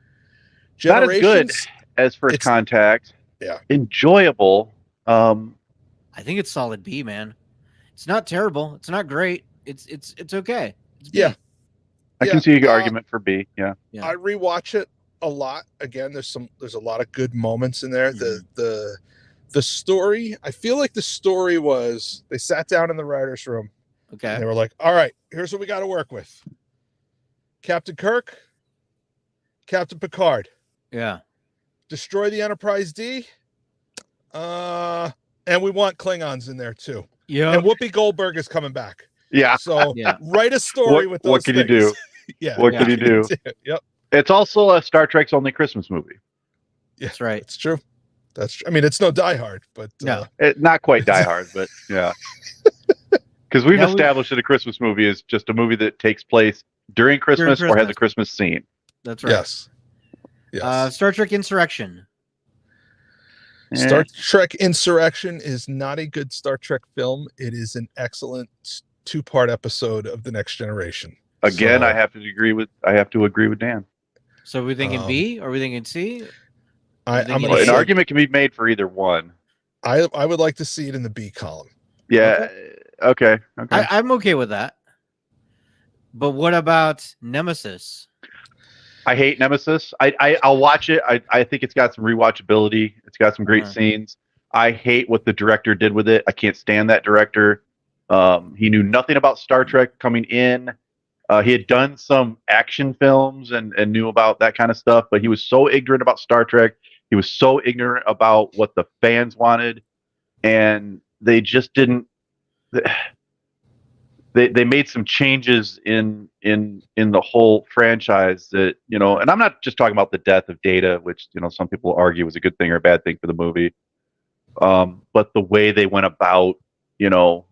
Not as good Generations, as First It's- Contact. Yeah. Enjoyable. I think it's solid B, man. It's not terrible. It's not great. It's okay. It's B. Yeah. I can see your argument for B. Yeah. Yeah. I rewatch it a lot. Again, there's a lot of good moments in there. The story, I feel like the story was they sat down in the writer's room Okay. and they were like, all right, here's what we got to work with. Captain Kirk, Captain Picard, Yeah. destroy the Enterprise D. And we want Klingons in there too. Yeah. And Whoopi Goldberg is coming back. Yeah. So Yeah. write a story with those What can you do? things. Yeah. What can you do? Yep. It's also a Star Trek's only Christmas movie. Yeah, That's right. it's true. I mean, it's no Die Hard, but No. Not quite Die Hard, but yeah. Because we've Now established that a Christmas movie is just a movie that takes place during Christmas or has a Christmas scene. That's right. yes. Yes. Star Trek Insurrection. Star Trek Insurrection is not a good Star Trek film. It is an excellent 2-part episode of The Next Generation. Again, So, I have to agree with Dan. So are we thinking B or are we thinking C? I'm Well, gonna An say, argument can be made for either one. I would like to see it in the B column. Yeah. Okay. I'm okay with that. But what about Nemesis? I hate Nemesis. I'll watch it. I think it's got some rewatchability. It's got some great scenes. I hate what the director did with it. I can't stand that director. He knew nothing about Star Trek coming in. He had done some action films and knew about that kind of stuff, but he was so ignorant about Star Trek. He was so ignorant about what the fans wanted, and they just didn't. They made some changes in the whole franchise that, you know, and I'm not just talking about the death of Data, which, you know, some people argue was a good thing or a bad thing for the movie, but the way they went about, you know,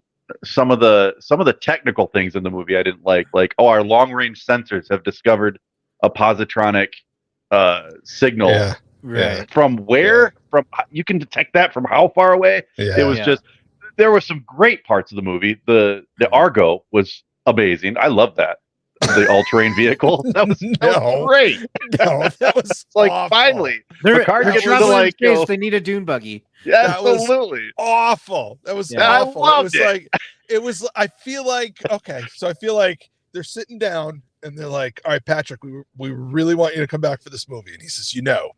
some of the technical things in the movie I didn't like our long range sensors have discovered a positronic signal. Yeah. Right. From where? From you can detect that from how far away? Yeah. It was just, there were some great parts of the movie. The Argo was amazing. I love that. The all-terrain vehicle. That was great. No, that was Like awful. finally, They're Picard gets to traveling in like space, go, they need a dune buggy. That was absolutely. awful. That was Yeah. awful. I It was loved like it was. I feel like they're sitting down and they're like, "All right, Patrick, we really want you to come back for this movie." And he says, "You know,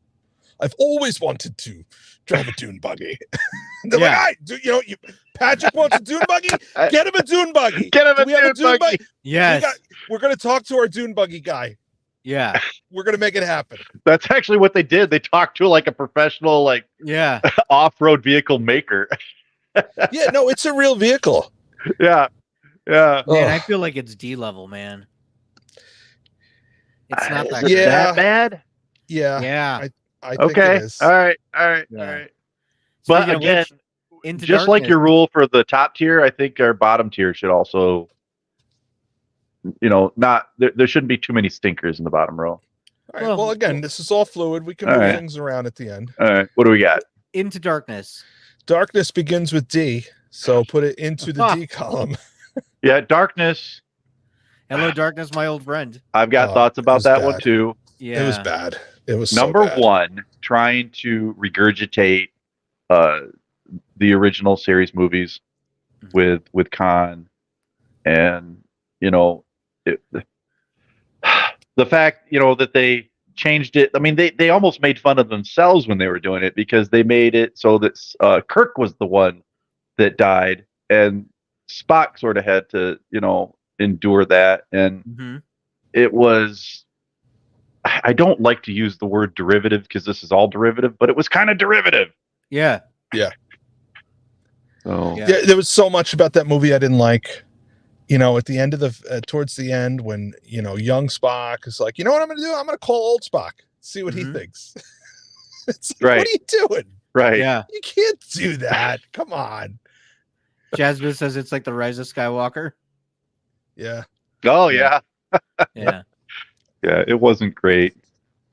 I've always wanted to drive a dune buggy." They're like, "All right, Patrick wants a dune buggy. Get him a dune buggy. Get him Do a we have a dune buggy. Yes. We're gonna talk to our dune buggy guy. Yeah. We're gonna make it happen." That's actually what they did. They talked to like a professional, like Yeah. off-road vehicle maker. Yeah, no, it's a real vehicle. Yeah. Man, Ugh. I feel like it's D level, man. It's not that Is it good. that bad? Yeah. Yeah. I think Okay. it is. All right. But Speaking of again, which, Into just like Darkness- your rule for the top tier, I think our bottom tier should also, you know, not there shouldn't be too many stinkers in the bottom row. All right. Well, again, this is all fluid. We can All move right. things around at the end. All right. What do we got? Into Darkness. Darkness begins with D, so put it into the D column. Yeah, Darkness. Hello, Darkness, my old friend. I've got Oh, thoughts it about was that one bad. too. Yeah. It was bad. It was Number so bad. one, trying to regurgitate the original series movies with Khan, and you know, the fact, you know, that they changed it. I mean, they almost made fun of themselves when they were doing it, because they made it so that Kirk was the one that died, and Spock sort of had to, you know, endure that, and it was. I don't like to use the word derivative because this is all derivative, but it was kind of derivative. Yeah. Yeah. So Yeah. There was so much about that movie I didn't like. You know, at the end of towards the end, when, you know, young Spock is like, you know what I'm going to do? I'm going to call old Spock, see what he thinks. It's like, Right. what are you doing? right. Yeah. You can't do that. Come on. Jasmine says it's like the Rise of Skywalker. Yeah. Oh yeah. Yeah. Yeah. It wasn't great.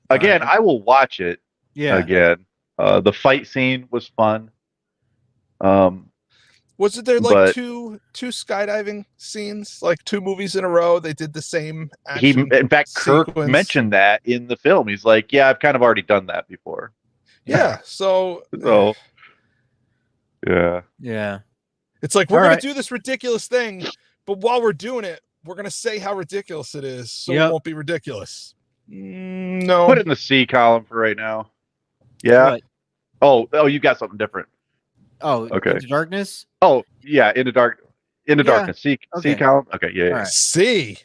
Again, I will watch it Yeah. again. The fight scene was fun. Wasn't there like But- two skydiving scenes, like 2 movies in a row? They did the same He, action. in fact, Kirk sequence. mentioned that in the film. He's like, "Yeah, I've kind of already done that before." Yeah. So So, yeah. Yeah. It's like, we're All going right. to do this ridiculous thing, but while we're doing it, we're going to say how ridiculous it is, so Yep. it won't be ridiculous. No. Put it in the C column for right now. Yeah. What? Oh, you got something different. Oh, Okay. Into Darkness? Oh, yeah, Into Darkness. C Okay. column. Okay, yeah. All yeah. right. C.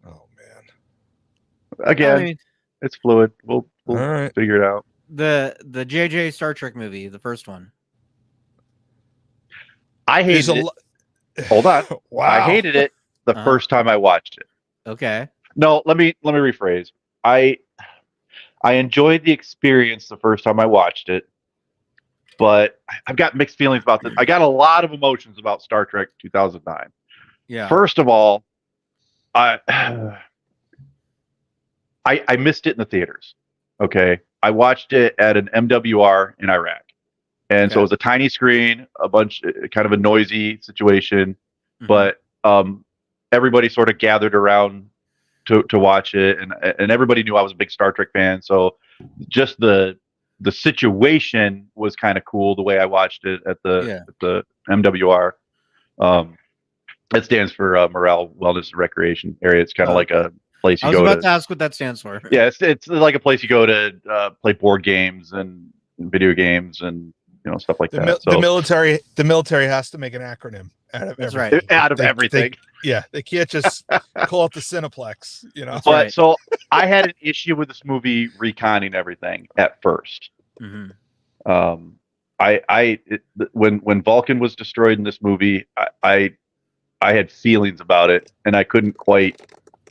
Oh, man. Again, I mean, it's fluid. We'll All right. figure it out. the JJ Star Trek movie, the first one. I There's hated a it. Hold on. Wow. I hated it the Uh-huh. first time I watched it. Okay. No, let me rephrase. I enjoyed the experience the first time I watched it, but I've got mixed feelings about this. I got a lot of emotions about Star Trek 2009. Yeah. First of all, I missed it in the theaters. Okay, I watched it at an MWR in Iraq, and so it was a tiny screen, kind of a noisy situation, Mhm. but everybody sort of gathered around to watch it, and everybody knew I was a big Star Trek fan, so just the situation was kind of cool the way I watched it at the MWR. It stands for Morale, Wellness, and Recreation Area. It's kind of like a place you I was go about to. to ask what that stands for. Yeah, it's like a place you go to play board games and video games and stuff like that. So The military has to make an acronym out of That's everything. right. out of everything. They can't just call it the Cineplex, But right. so I had an issue with this movie reconning everything at first. Mhm. When Vulcan was destroyed in this movie, I had feelings about it, and I couldn't quite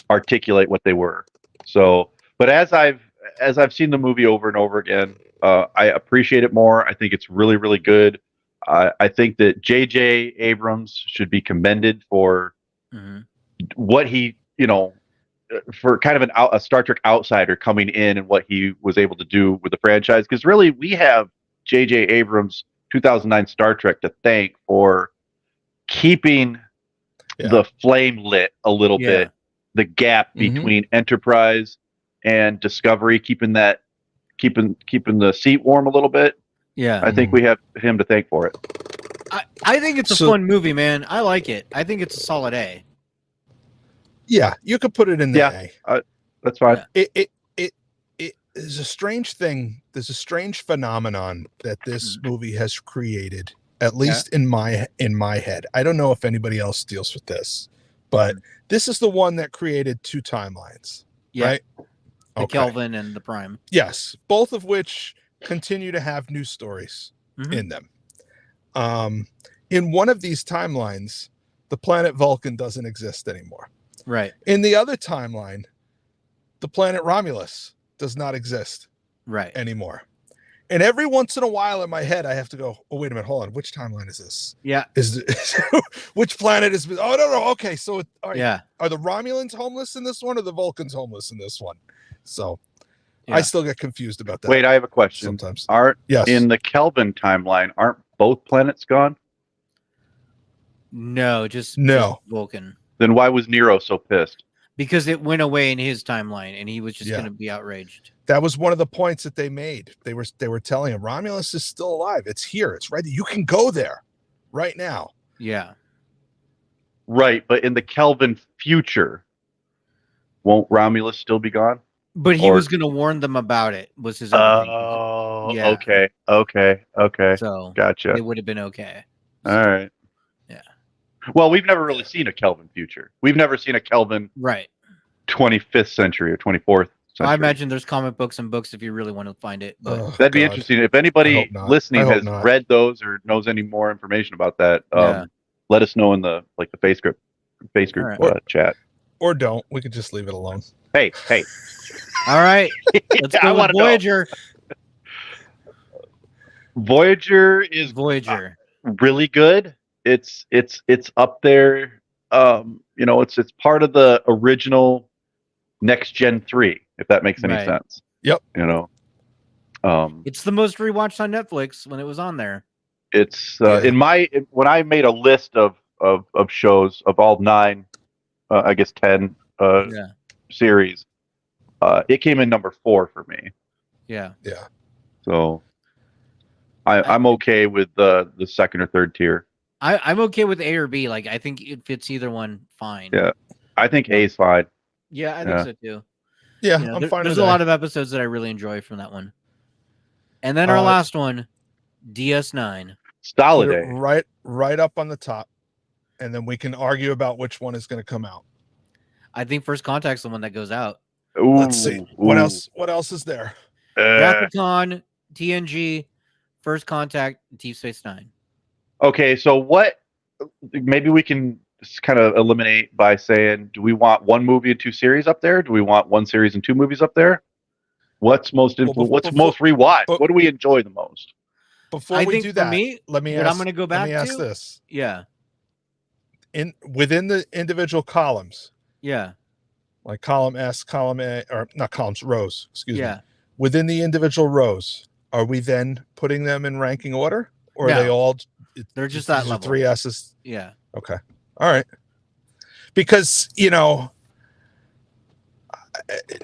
articulate what they were. So, but as I've seen the movie over and over again, I appreciate it more. I think it's really, really good. I think that J.J. Abrams should be commended for Mhm. what he, for kind of a Star Trek outsider coming in and what he was able to do with the franchise. Because really, we have J.J. Abrams' 2009 Star Trek to thank for keeping the flame lit a little bit, the gap between Enterprise and Discovery, keeping the seat warm a little bit. Yeah. I think we have him to thank for it. I think it's a fun movie, man. I like it. I think it's a solid A. Yeah, you could put it in the A. That's fine. It is a strange thing. There's a strange phenomenon that this movie has created, at least in my head. I don't know if anybody else deals with this, but this is the one that created two timelines, right? The Kelvin and the Prime. Yes, both of which continue to have new stories in them. In one of these timelines, the planet Vulcan doesn't exist anymore. Right. In the other timeline, the planet Romulus does not exist anymore. And every once in a while in my head, I have to go, oh, wait a minute, hold on. Which timeline is this? Yeah. Which planet is, oh, no. Okay. So are the Romulans homeless in this one or the Vulcans homeless in this one? So I still get confused about that. Wait, I have a question. Sometimes. In the Kelvin timeline, aren't both planets gone? No, just Vulcan. Then why was Nero so pissed? Because it went away in his timeline, and he was just going to be outraged. That was one of the points that they made. They were telling him Romulus is still alive. It's here. It's right. You can go there right now. Yeah. Right, but in the Kelvin future, won't Romulus still be gone? But he was going to warn them about it. Was his other thing. Okay. So gotcha. It would have been okay. All right. Yeah. Well, we've never really seen a Kelvin future. We've never seen a Kelvin 25th century or 24th century. I imagine there's comic books and books if you really want to find it. But that'd be interesting. If anybody listening has read those or knows any more information about that, let us know in the face group chat. Or don't. We could just leave it alone. Hey. All right. Let's go with Voyager. Voyager is really good. It's up there. It's part of the original Next Gen 3, if that makes any sense. Yep. It's the most rewatched on Netflix when it was on there. It's when I made a list of shows of all 9, I guess 10 series, it came in number 4 for me. Yeah. So I'm okay with the second or third tier. I'm okay with A or B. Like, I think it fits either one fine. Yeah. I think A's fine. Yeah, I think so too. Yeah, You know, I'm fine there's with a that. lot of episodes that I really enjoy from that one. And then our Uh, last one, DS9. Put Solid it A. right up on the top, and then we can argue about which one is going to come out. I think First Contact's the one that goes out. Ooh, Let's see what ooh. else. What else is there? Wrath-Con, TNG, First Contact, Deep Space Nine. Okay, so what? Maybe we can just kind of eliminate by saying, do we want one movie and two series up there? Do we want one series and two movies up there? What's most What's most rewatched? What do we enjoy the most? Before I we think do for that, me, let me what ask. I'm going to go back let me ask to. this: Yeah, within the individual columns, yeah, like column S, column A, or not columns, rows. Excuse me. yeah. Within the individual rows, are we then putting them in ranking order, or are No. they all? They're just that level. 3 S's. Yeah. Okay. All right. Because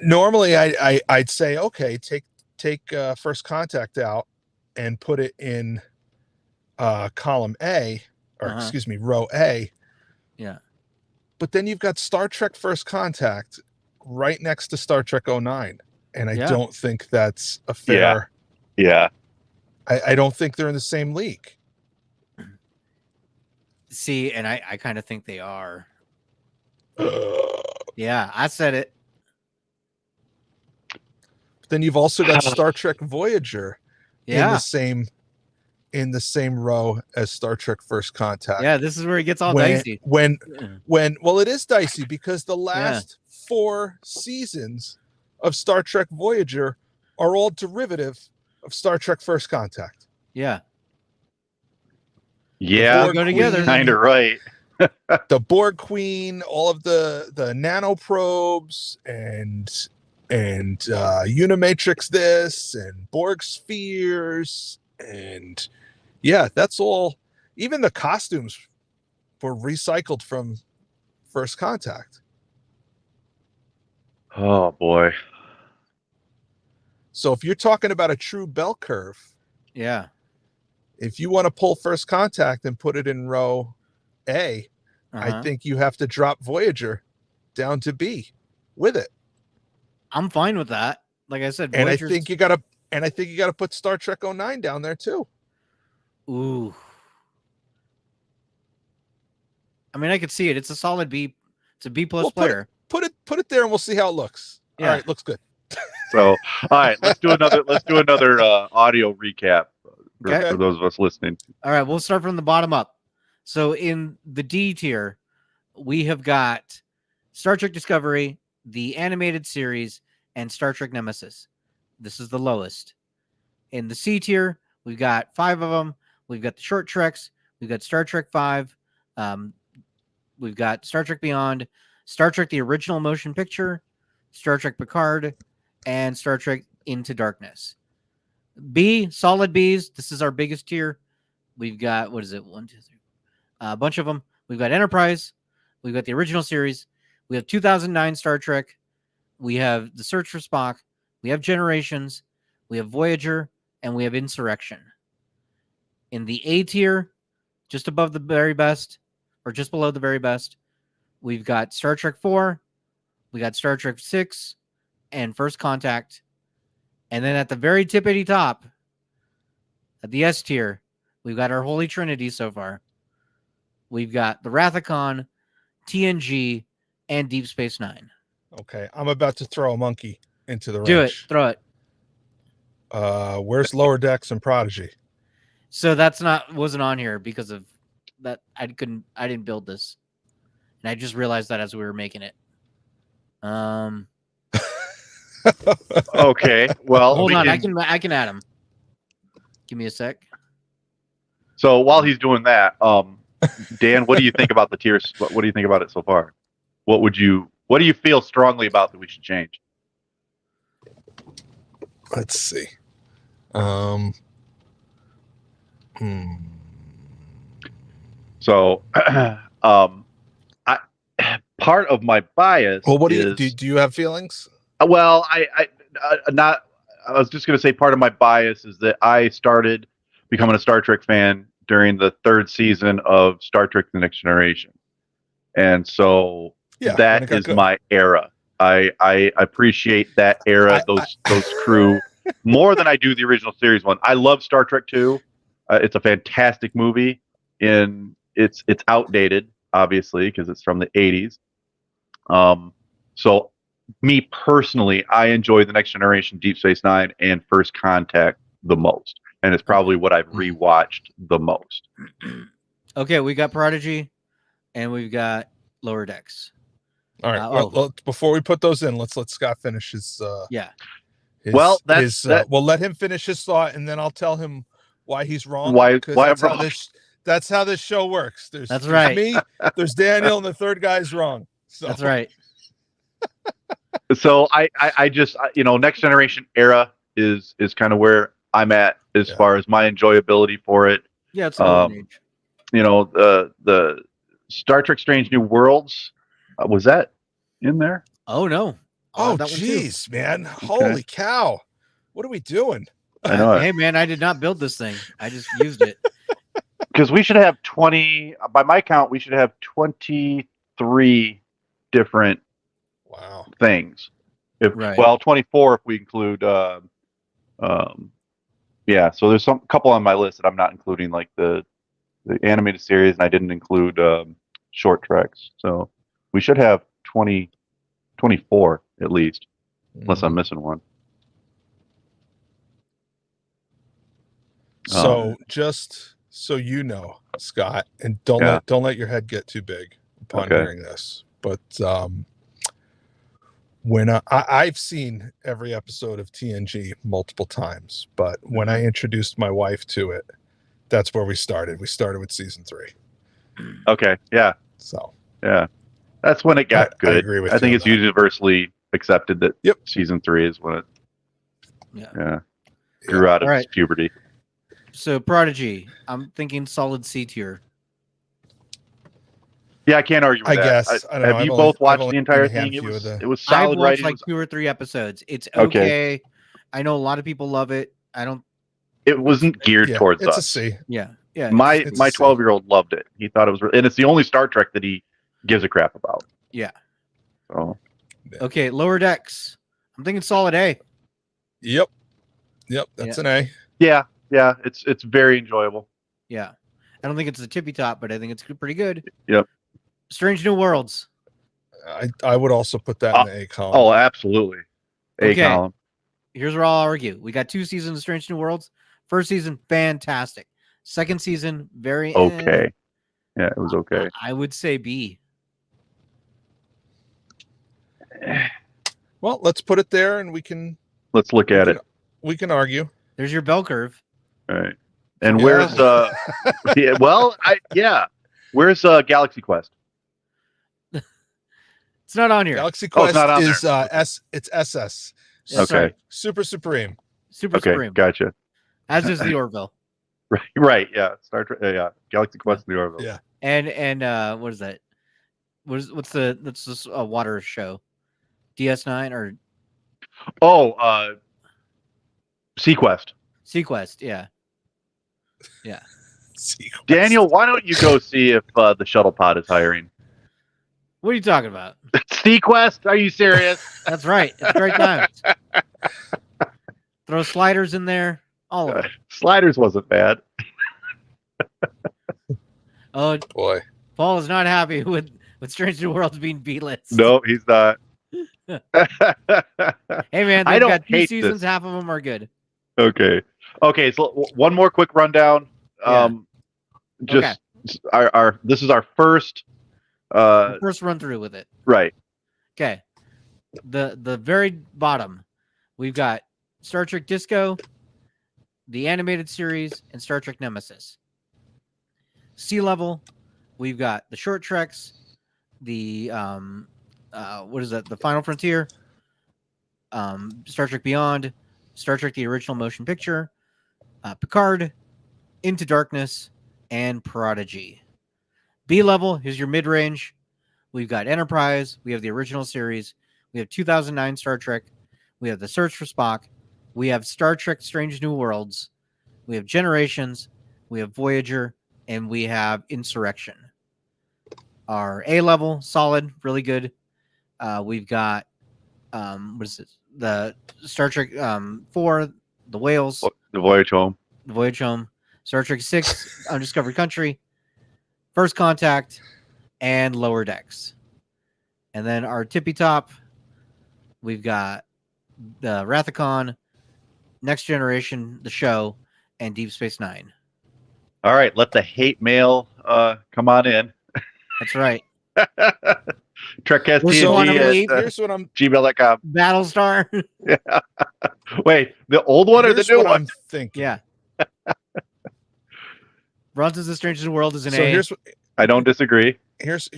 normally I'd say, okay, take First Contact out and put it in column A, or excuse me, row A. Yeah. But then you've got Star Trek First Contact right next to Star Trek 09. And I don't think that's a fair. Yeah. I don't think they're in the same league. See, and I kind of think they are. Yeah, I said it. But then you've also got Star Trek Voyager Yeah. in the same row as Star Trek First Contact. Yeah, this is where it gets all dicey. Well, it is dicey because the last 4 seasons of Star Trek Voyager are all derivative of Star Trek First Contact. Yeah. Yeah, go together. Kind of right. The Borg Queen, all of the nanoprobes and Unimatrix this and Borg spheres and that's all. Even the costumes were recycled from First Contact. Oh boy. So if you're talking about a true bell curve, Yeah. if you want to pull First Contact and put it in row A, I think you have to drop Voyager down to B with it. I'm fine with that. Like I said, And Voyager's... I think you gotta put Star Trek 09 down there too. Ooh. I mean, I could see it. It's a solid B. It's a B plus player. Put it there, and we'll see how it looks. Yeah. All right, looks good. So, all right, let's do another audio recap for those of us listening. All right, we'll start from the bottom up. So in the D tier, we have got Star Trek Discovery, the animated series, and Star Trek Nemesis. This is the lowest. In the C tier, we've got 5 of them. We've got the short treks. We've got Star Trek 5. We've got Star Trek Beyond, Star Trek the original motion picture, Star Trek Picard, and Star Trek Into Darkness. B, solid Bs. This is our biggest tier. We've got, 1, 2, 3, a bunch of them. We've got Enterprise. We've got the original series. We have 2009 Star Trek. We have The Search for Spock. We have Generations. We have Voyager. And we have Insurrection. In the A tier, just above the very best, or just below the very best, we've got Star Trek 4. We got Star Trek 6 and First Contact. And then at the very tippity top, at the S tier, we've got our Holy Trinity so far. We've got the Wrath-Con, TNG, and Deep Space Nine. Okay, I'm about to throw a monkey into the Do wrench. it. Throw it. Where's Lower Decks and Prodigy? So that's wasn't on here because of that. I didn't build this. And I just realized that as we were making it. Okay. Well, hold on. I can add them. Give me a sec. So while he's doing that, Dan, what do you think about the tiers? What do you think about it so far? What do you feel strongly about that we should change? Let's see. So, part of my bias. Well, what do you have feelings? Well, I was just going to say part of my bias is that I started becoming a Star Trek fan during the third season of Star Trek: The Next Generation, and so Yeah, when that it got is good. my era. I appreciate that era, those crew more than I do the original series one. I love Star Trek 2. It's a fantastic movie, and it's outdated, obviously, because it's from the 80s. So me personally, I enjoy The Next Generation, Deep Space Nine, and First Contact the most, and it's probably what I've rewatched the most. Okay, we got Prodigy, and we've got Lower Decks. All right. Well, before we put those in, let's let Scott finish his. Yeah. Well, we'll let him finish his thought, and then I'll tell him why he's wrong. Why that's I'm how wrong. that's how this show works. That's right. There's me, there's Daniel, and the third guy's wrong. So. That's right. So I just Next Generation era is kind of where I'm at as far as my enjoyability for it. Yeah, it's an age. The Star Trek Strange New Worlds, was that in there? Oh no. Oh that one too. jeez, man. Holy cow. What are we doing? I know. Hey man, I did not build this thing. I just used it. Because we should have 20, by my count, we should have 23 different things. Well, 24 if we include so there's a couple on my list that I'm not including, like the animated series, and I didn't include short treks. So we should have 24 at least, unless I'm missing one. So just so you know, Scott, and don't let your head get too big upon hearing this, but when I've seen every episode of TNG multiple times, but when I introduced my wife to it, that's where we started. We started with season 3. Okay. Yeah. So yeah, that's when it got good. I agree with I think you it's on that. universally accepted that season 3 is when it grew out of its puberty. So Prodigy, I'm thinking solid C tier. Yeah, I can't argue with I that. guess. I don't know. Have you I've both only- I've watched only the entire seen a thing? handful of the- It was solid I've watched writing. like 2 or 3 episodes. It's Okay. okay. I know a lot of people love it. I don't. It wasn't geared towards it's us. a C. Yeah. Yeah. My it's a C. 12-year-old loved it. He thought it was, and it's the only Star Trek that he gives a crap about. Yeah. So Okay. Lower Decks. I'm thinking solid A. Yep. That's an A. yeah, it's very enjoyable. Yeah. I don't think it's the tippy top, but I think it's pretty good. Yep. Strange New Worlds. I would also put that in the A column. Oh, absolutely. A Okay. column. Here's where I'll argue. We got 2 seasons of Strange New Worlds. First season, fantastic. Second season, very Okay. Yeah, it was okay. I would say B. Well, let's put it there, and we can Let's look at it. we can argue. There's your bell curve. All right. And Yeah. where's where's Galaxy Quest? It's not on here. Galaxy Oh, it's Quest not on is there. it's SS. Yeah, sorry. Okay. Super Supreme. Super Okay, Supreme. gotcha. As is the Orville. Right, yeah. Star Trek, yeah. Galaxy Quest and the Orville. Yeah. And what is that? What's this water show? DS9 or Oh, Sequest. Sequest? Yeah. Yeah. Sequest. Daniel, why don't you go see if the shuttle pod is hiring? What are you talking about? Sequest? Are you serious? That's right. It's great times. Throw sliders in there. All of it. Sliders wasn't bad. Oh, Boy. Paul is not happy with Strange New Worlds being B-list. No, he's not. Hey man, I they've don't got 2 hate seasons. this. Half of them are good. Okay. So one more quick rundown. Just our this is our first First run through with it. right. Okay. The very bottom, we've got Star Trek Disco, the animated series, and Star Trek Nemesis. Sea level, we've got the short treks, the what is that? The Final Frontier, Star Trek Beyond, Star Trek the original motion picture, Picard, Into Darkness, and Prodigy. B level, here's your mid range. We've got Enterprise, we have the original series, we have 2009 Star Trek, we have The Search for Spock, we have Star Trek Strange New Worlds, we have Generations, we have Voyager, and we have Insurrection. Our A level, solid, really good. We've got what is it? The Star Trek 4, The Whales, The Voyage Home. The Voyage Home, Star Trek 6, Undiscovered Country, First Contact, and Lower Decks. And then our tippy top, we've got the Rathacon, Next Generation, the show, and Deep Space Nine. All right, let the hate mail come on in. That's right. Trekcast Here's what I'm gmail.com. Battlestar. Yeah. Wait, the old one or the here's new what one? I'm thinking. Yeah. Bronson's The Strangest World is an So A. here's what I don't disagree. here's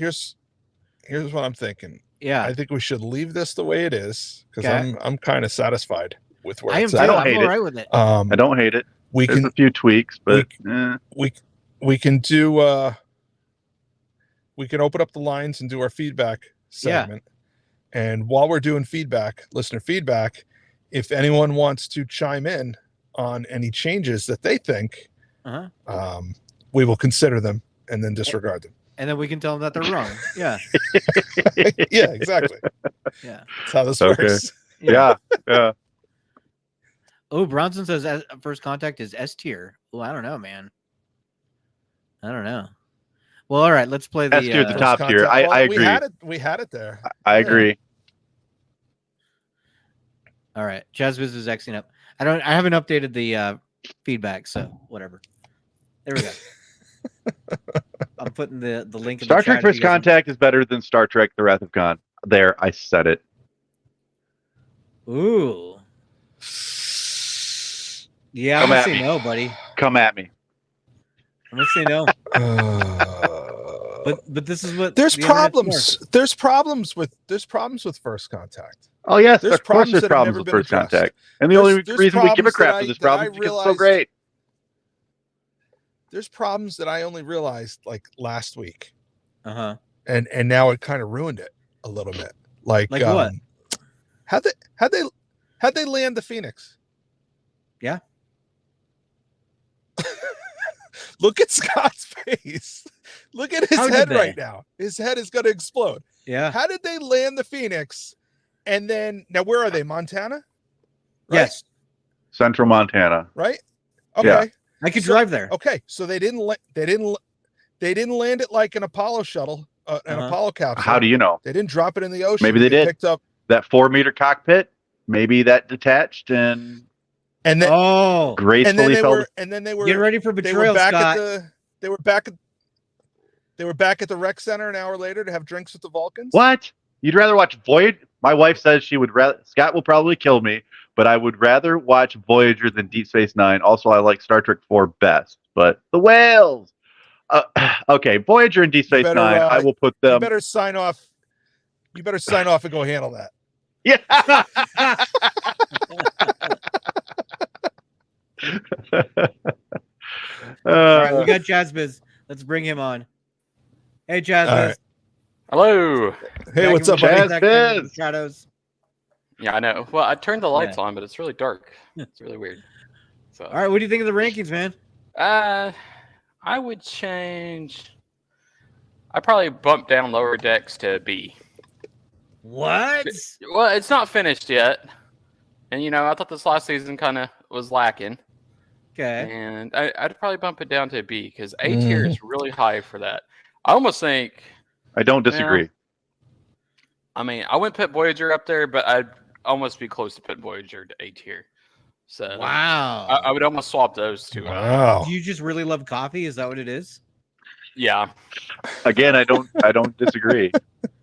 what I'm thinking. Yeah. I think we should leave this the way it is because Okay. I'm kind of satisfied with where I am it's too. at. don't I'm hate all it. right with it. I don't hate it. We There's can a few tweaks, but we can do we can open up the lines and do our feedback segment. And while we're doing feedback, listener feedback, if anyone wants to chime in on any changes that they think, we will consider them and then disregard them. And then we can tell them that they're wrong. Yeah. Yeah, exactly. Yeah. That's how this Okay. works. yeah. Oh, Bronson says First Contact is S tier. Well, I don't know, man. I don't know. Well, all right, let's play the S tier at the First top Contact. tier. I Well, agree. We had it there. I agree. All right, Jazzbiz is Xing up. I haven't updated the feedback, so whatever. There we go. I'm putting the link in Star the Trek chat if First you guys want- Contact is better than Star Trek The Wrath of Khan. There, I said it. Ooh. Yeah, Come I'm at gonna say me. no, buddy. Come at me. I'm gonna say no. But this is what There's the internet's problems. for. There's problems with First Contact. Oh, yes, There's of course problems there's that have problems never with been First addressed. Contact. And the There's- only there's reason we give a problems crap that for I- this that I problem is because it's so realized- great. There's problems that I only realized like last week, Uh-huh. and now it kind of ruined it a little bit. Like what? How'd they land the Phoenix? Yeah. Look at Scott's face. Look at his How did head they? right now. His head is going to explode. Yeah. How did they land the Phoenix? And then now where are they? Montana? Right? Yes. Central Montana. Right? Okay. Yeah. I could So- drive there. Okay. So they didn't land it like an Apollo shuttle, an Apollo capsule. How do you know? They didn't drop it in the ocean. Maybe they did. Picked up That 4-meter cockpit, maybe that detached and and then Oh, gracefully fell. they were get ready for they betrayal, were back Scott. they were back at the rec center an hour later to have drinks with the Vulcans. What? You'd rather watch Voyager? My wife says she would rather. Scott will probably kill me, but I would rather watch Voyager than Deep Space Nine. Also, I like Star Trek 4 best, but the whales. Okay, Voyager and Deep Space better, Nine. I will put You them. better sign off. You better sign off and go handle that. Yeah. All right, we got Jazzbiz. Let's bring him on. Hey, Jazzbiz. All right. Hello. Hey, Back what's in up, the buddy? back in the shadows. Yeah, I know. Well, I turned the lights Yeah. on, but it's really dark. It's really weird. So, All right, what do you think of the rankings, man? I would change. I probably bump down Lower Decks to B. What? Well, it's not finished yet, and I thought this last season kind of was lacking, Okay. and I'd probably bump it down to B because A tier is really high for that. I almost think. I don't disagree. I mean, I wouldn't put Voyager up there, but I'd almost be close to putting Voyager to A tier. So Wow. I would almost swap those two out. Wow. Do you just really love coffee? Is that what it is? Yeah. Again, I don't disagree.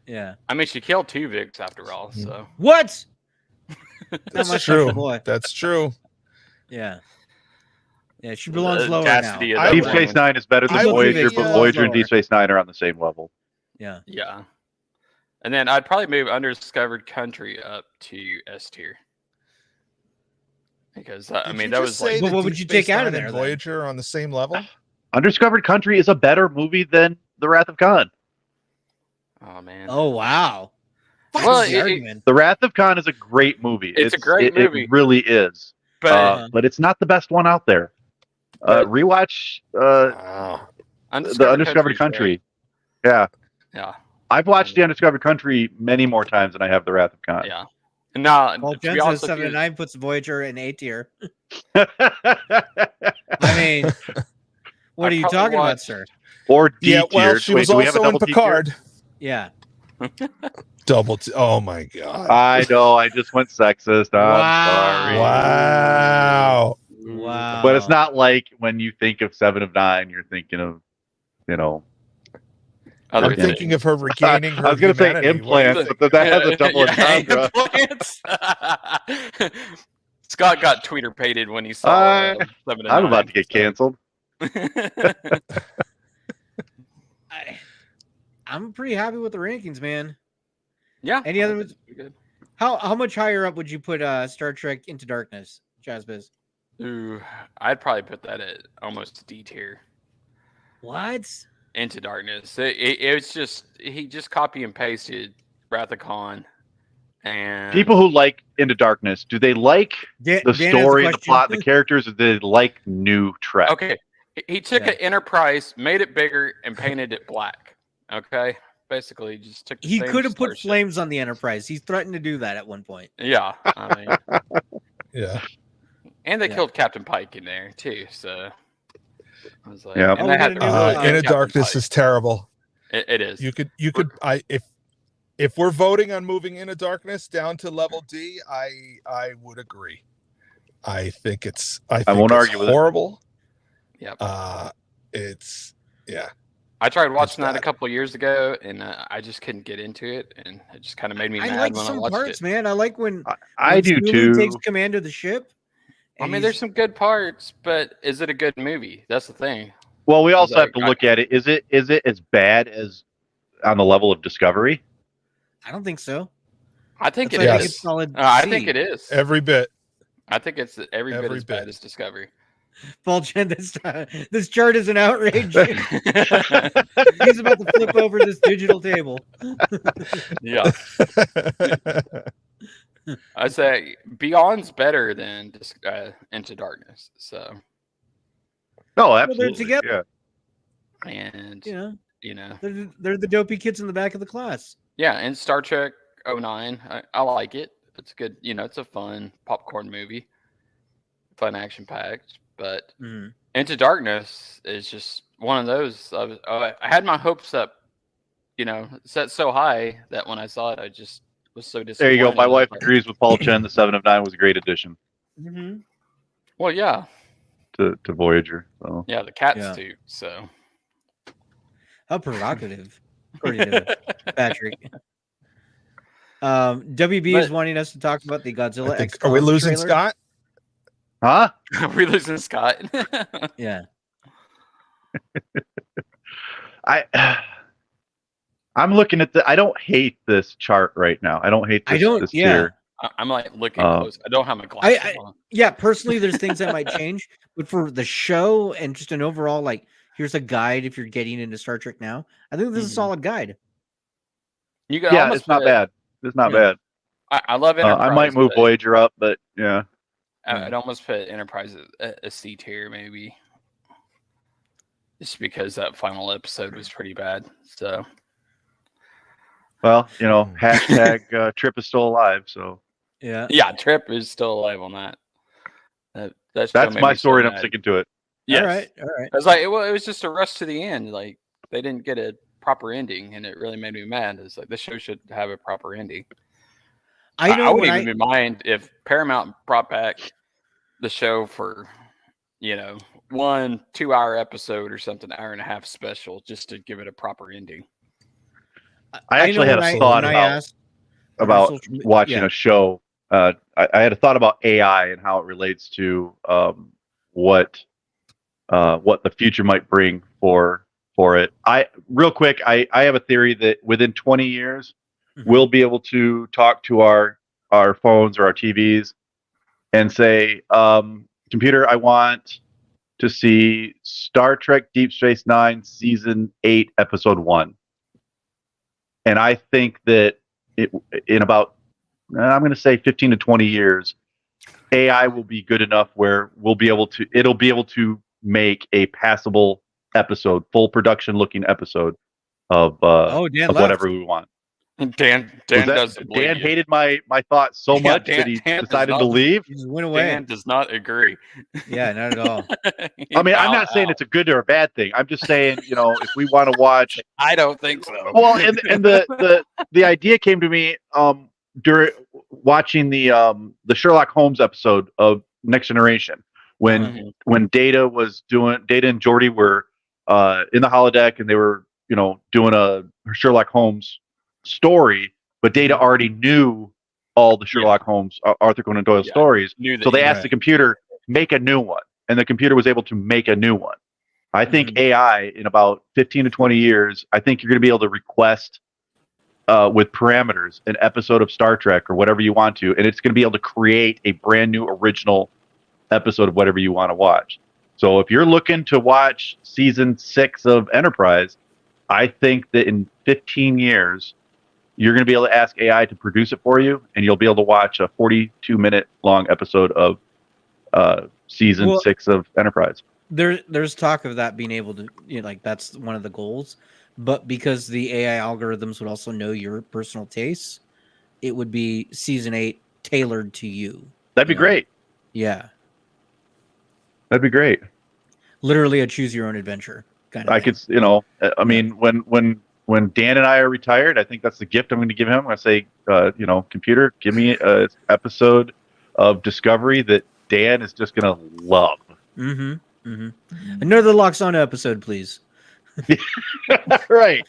Yeah. I mean, she killed 2 Vicks after all, so. What? Not That's my true. special boy. That's true. Yeah. Yeah, she belongs lower audacity now. of that Deep woman. Space Nine is better than I would Voyager, be, but Voyager and lower. Deep Space Nine are on the same level. Yeah. Yeah. And then I'd probably move Undiscovered Country up to S tier. Because, I Did mean, you that just was say like. Well, that what would Deep you Space take out of Nine there, and then? Voyager are on the same level? Undiscovered Country is a better movie than The Wrath of Khan. Oh, man. Oh, wow. Well, That's the it- argument. The Wrath of Khan is a great movie. It's a great movie. It really is. But But it's not the best one out there. Rewatch Wow. the Undiscovered Country. Yeah. Yeah. I've watched the Undiscovered Country many more times than I have the Wrath of Khan. Yeah. And now, Well, to Jen be says honest with 7 you, and 9 puts Voyager in A tier. I mean, what are you probably talking about, watched- sir? Or D Yeah, well, tier. she Wait, was do we have a also in double D tier? Picard. Yeah. Oh my god. I know. I just went sexist. I'm Wow. sorry. Wow. Wow. But it's not like when you think of 7 of 9, you're thinking of, you know. other I'm thinking things. of her regaining her I was going to say humanity. implants, but that has a double entendre. implants. Scott got Twitter pated when he saw Uh, 7 and I'm 9, about to get so. canceled. I'm pretty happy with the rankings, man. Yeah. Any other? Pretty good. How much higher up would you put Star Trek Into Darkness, Jazzbiz? Ooh, I'd probably put that at almost D tier. What? Into Darkness. It was just he just copy and pasted Wrath of Khan, and People who like Into Darkness, do they like Dan the has a story, the question. plot, the characters, or do they like new Trek? okay, he took Yeah. an Enterprise, made it bigger, and painted it black. Okay, basically just took. The He same could have put starship. flames on the Enterprise. He's threatened to do that at one point. Yeah, I mean, Yeah. and they Yeah. killed Captain Pike in there too. So I was like, Yeah. and Oh, they we had got to a be new, really uh, good Inner Captain Darkness Pike. is terrible. It is. You could if we're voting on moving Inner Darkness down to level D, I would agree. I think I won't argue with it. horrible. Yep. It's yeah. I tried watching that a bad. couple of years ago, and I just couldn't get into it, and it just kind of made me I mad like when I some watched parts, it. man. I like when I when do Sulu too. takes command of the ship. I and mean, he's- there's some good parts, but is it a good movie? That's the thing. Well, we also have to like, look at it. Is it as bad as on the level of Discovery? I don't think so. I think That's it why I is. think it's solid. I C. think it is. Every bit. I think it's every bit Every as bit. bad as Discovery. Paul Chen, this chart is an outrage. He's about to flip over this digital table. Yeah, I say Beyond's better than Into Darkness. So, No, they're absolutely. together. Yeah. and You know, they're the dopey kids in the back of the class. yeah, and Star Trek 09, I like it. It's good. It's a fun popcorn movie, fun action packed. But Into Darkness is just one of those. I had my hopes up, set so high that when I saw it, I just was so disappointed. There you go. My wife Like, agrees with Paul Chen. The 7 of 9 was a great addition well, yeah, to Voyager. So. yeah, the cats Yeah. too. So How provocative, according to Patrick. WB is But- wanting us to talk about the Godzilla. I think, XCOM are we losing trailer. Scott? Huh? we're losing Scott. Yeah. I'm looking at I don't hate this chart right now. I don't hate this, I don't. this Yeah. tier. I'm like looking close. I don't have my glasses on. Yeah. Personally, there's things that might change, but for the show and just an overall, like, here's a guide if you're getting into Star Trek now. I think this is a solid guide. You got Yeah, almost it's not put- bad. It's not Yeah. bad. I love Enterprise. I might move but Voyager up, but yeah. I'd almost put Enterprise at a C tier, maybe. Just because that final episode was pretty bad. So Well, hashtag Trip is still alive. So Yeah. yeah, Trip is still alive on that. That show that's made my me so story, and I'm mad. sticking to it. Yes. All right. All right. I was like, it was just a rush to the end. Like they didn't get a proper ending, and it really made me mad. It's like the show should have a proper ending. I know I when wouldn't even mind if Paramount brought back the show for, 1 2-hour episode or something, hour and a half special, just to give it a proper ending. I actually know had when a thought when I about asked- about social me- watching yeah. a show. I had a thought about AI and how it relates to what the future might bring for it. Real quick, I have a theory that within 20 years we'll be able to talk to our phones or our TVs and say, computer, I want to see Star Trek Deep Space Nine season 8 episode 1. And I think that in about, I'm going to say 15 to 20 years, AI will be good enough where it'll be able to make a passable episode, full production looking episode of Dan left. whatever we want. Dan doesn't believe Dan you. hated my thoughts so Yeah, much Dan- that he Dan does decided to not- leave. He just went away. Dan does not agree. Yeah, not at all. I mean, I'm not saying it's a good or a bad thing. I'm just saying, if we want to watch. I don't think so. Well, and the idea came to me during watching the Sherlock Holmes episode of Next Generation when Data and Geordi were in the holodeck and they were doing a Sherlock Holmes story, but Data already knew all the Sherlock Holmes, Arthur Conan Doyle stories. So they asked the computer, make a new one. And the computer was able to make a new one. I think AI in about 15 to 20 years, I think you're going to be able to request with parameters an episode of Star Trek or whatever you want to, and it's going to be able to create a brand new original episode of whatever you want to watch. So if you're looking to watch season 6 of Enterprise, I think that in 15 years, you're going to be able to ask AI to produce it for you, and you'll be able to watch a 42-minute long episode of season 6 of Enterprise. There's talk of that being able to, that's one of the goals. But because the AI algorithms would also know your personal tastes, it would be season 8 tailored to you. That'd be great. Yeah. That'd be great. Literally a choose your own adventure kind of thing. I mean, when Dan and I are retired, I think that's the gift I'm going to give him. I'm going to say, computer, give me an episode of Discovery that Dan is just going to love. Another Loxana episode, please. Right.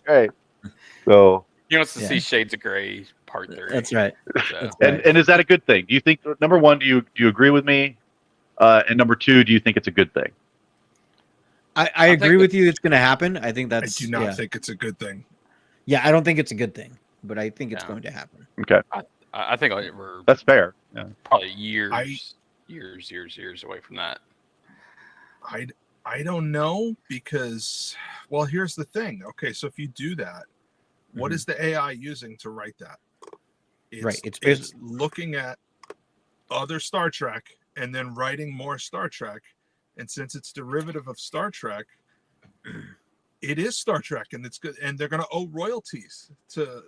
So He wants to see Shades of Grey Part 3. That's right. So. And is that a good thing? Do you think, number one, do you agree with me? And number two, do you think it's a good thing? I agree with you. It's going to happen. I think that's. I do not think it's a good thing. Yeah, I don't think it's a good thing, but I think it's going to happen. Okay. I think we're that's fair. Yeah. Probably years away from that. I don't know because, well, here's the thing. Okay, so if you do that, what is the AI using to write that? It's looking at other Star Trek and then writing more Star Trek. And since it's derivative of Star Trek, it is Star Trek, and it's good. And they're going to owe royalties to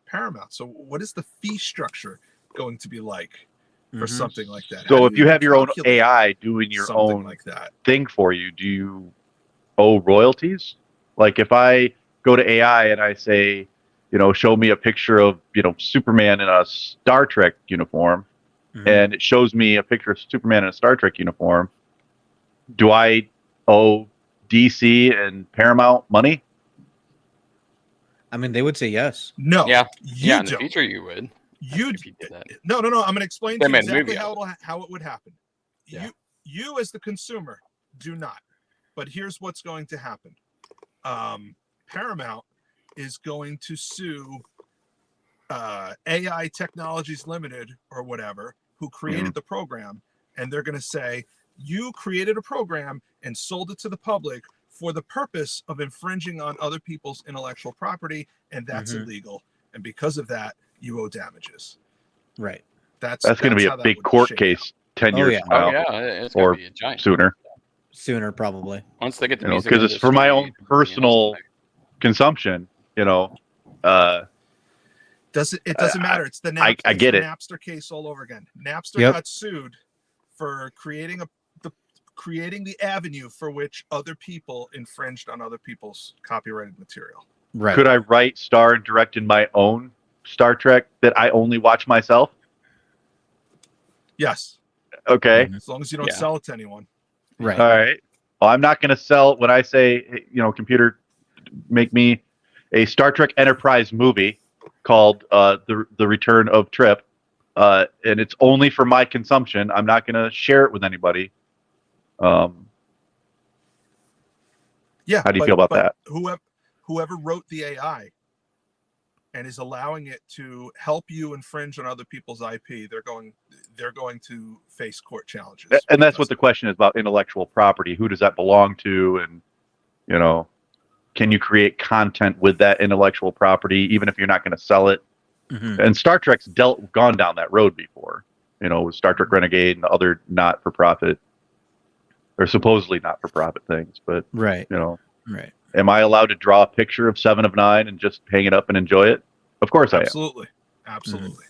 Paramount. So what is the fee structure going to be like for something like that? So if you have your own AI doing your own like that thing for you, do you owe royalties? Like if I go to AI and I say, show me a picture of, Superman in a Star Trek uniform, and it shows me a picture of Superman in a Star Trek uniform, do I owe DC and Paramount money? I mean, they would say yes. No. Yeah. You in the future you would. You did that. No. I'm going to explain to you exactly how it would happen. Yeah. You as the consumer do not. But here's what's going to happen. Paramount is going to sue AI Technologies Limited or whatever, who created the program, and they're going to say, you created a program and sold it to the public for the purpose of infringing on other people's intellectual property, and that's illegal. And because of that, you owe damages. Right. That's going to be a big court case 10 years from now. It's going to be a giant. Sooner, probably. Once they get the because it's for my own personal consumption. It doesn't matter. It's the Napster, I get it. Napster case all over again. Napster got sued for creating the avenue for which other people infringed on other people's copyrighted material. Right. Could I write, star, and direct in my own Star Trek that I only watch myself? Yes. Okay. As long as you don't sell it to anyone. Right. All right. Well, I'm not going to sell when I say, computer, make me a Star Trek Enterprise movie called the Return of Trip, and it's only for my consumption. I'm not going to share it with anybody. How do you feel about that? Whoever wrote the AI and is allowing it to help you infringe on other people's IP, they're going to face court challenges. And that's what the question is about: intellectual property. Who does that belong to? And can you create content with that intellectual property, even if you're not going to sell it? And Star Trek's gone down that road before. With Star Trek Renegade and other not-for-profit or supposedly not-for-profit things. But Right. Right. Am I allowed to draw a picture of 7 of 9 and just hang it up and enjoy it? Of course I am. Absolutely.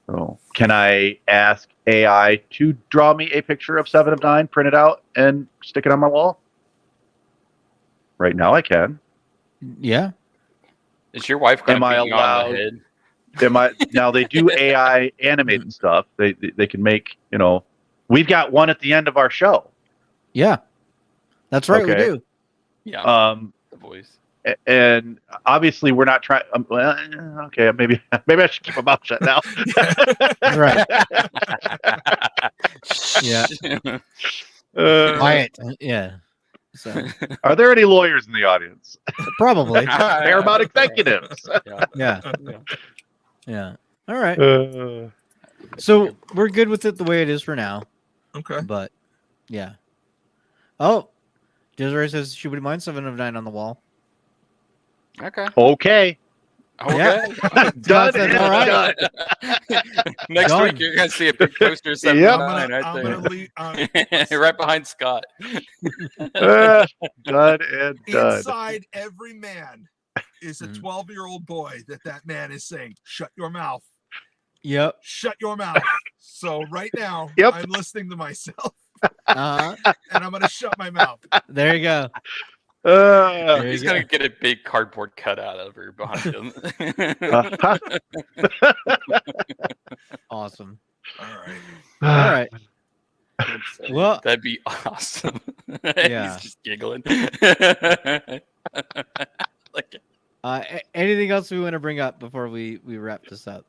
So, can I ask AI to draw me a picture of 7 of 9, print it out, and stick it on my wall? Right now, I can. Yeah. Is your wife going Am to I beat you on allowed? the head? Now they do AI animated stuff. They can make, we've got one at the end of our show. Yeah. That's right. We Okay. do. Yeah. The voice. And obviously we're not trying. Okay, maybe I should keep my mouth shut now. Right. Yeah. Quiet. Yeah. So Are there any lawyers in the audience? probably. They're about executives. Yeah. Yeah. All right. So we're good with it the way it is for now. Okay. But yeah. Oh, Desiree says she would mind 7 of 9 on the wall. Okay. Okay. Yeah. Done. Says, All right. Next Done. week you're going to see a big poster of 7 Yep. 9 right I'm there. gonna leave, right behind Scott. Done and done. inside every man is a Mhm. 12-year-old boy that man is saying, "Shut your mouth. Yep. Shut your mouth." So right now, Yep. I'm listening to myself, Uh-huh. and I'm gonna shut my mouth. There you go. Uh, There He's you go. going to get a big cardboard cutout of her behind him. Awesome. All right. All right. Well, That'd be awesome. Yeah. He's just giggling. Like, anything else we want to bring up before we wrap this up?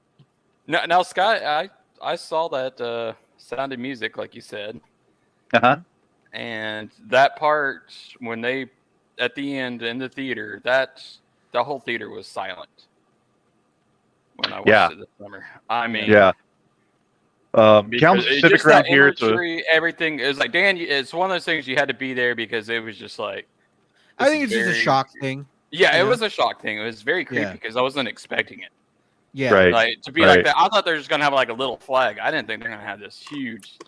now, Scott, I saw that Sound of Music, like you said, and that part when they at the end in the theater, the whole theater was silent when I watched it this summer. I mean, Kalamazoo Pacific just around that here. imagery, everything is like Dan. It's one of those things you had to be there because it was just like. I think it's just a shock thing. Yeah, you it know? was a shock thing. It was very creepy Yeah. because I wasn't expecting it. Yeah. Right. Like to be like that. I thought they were just gonna have like a little flag. I didn't think they're gonna have this huge.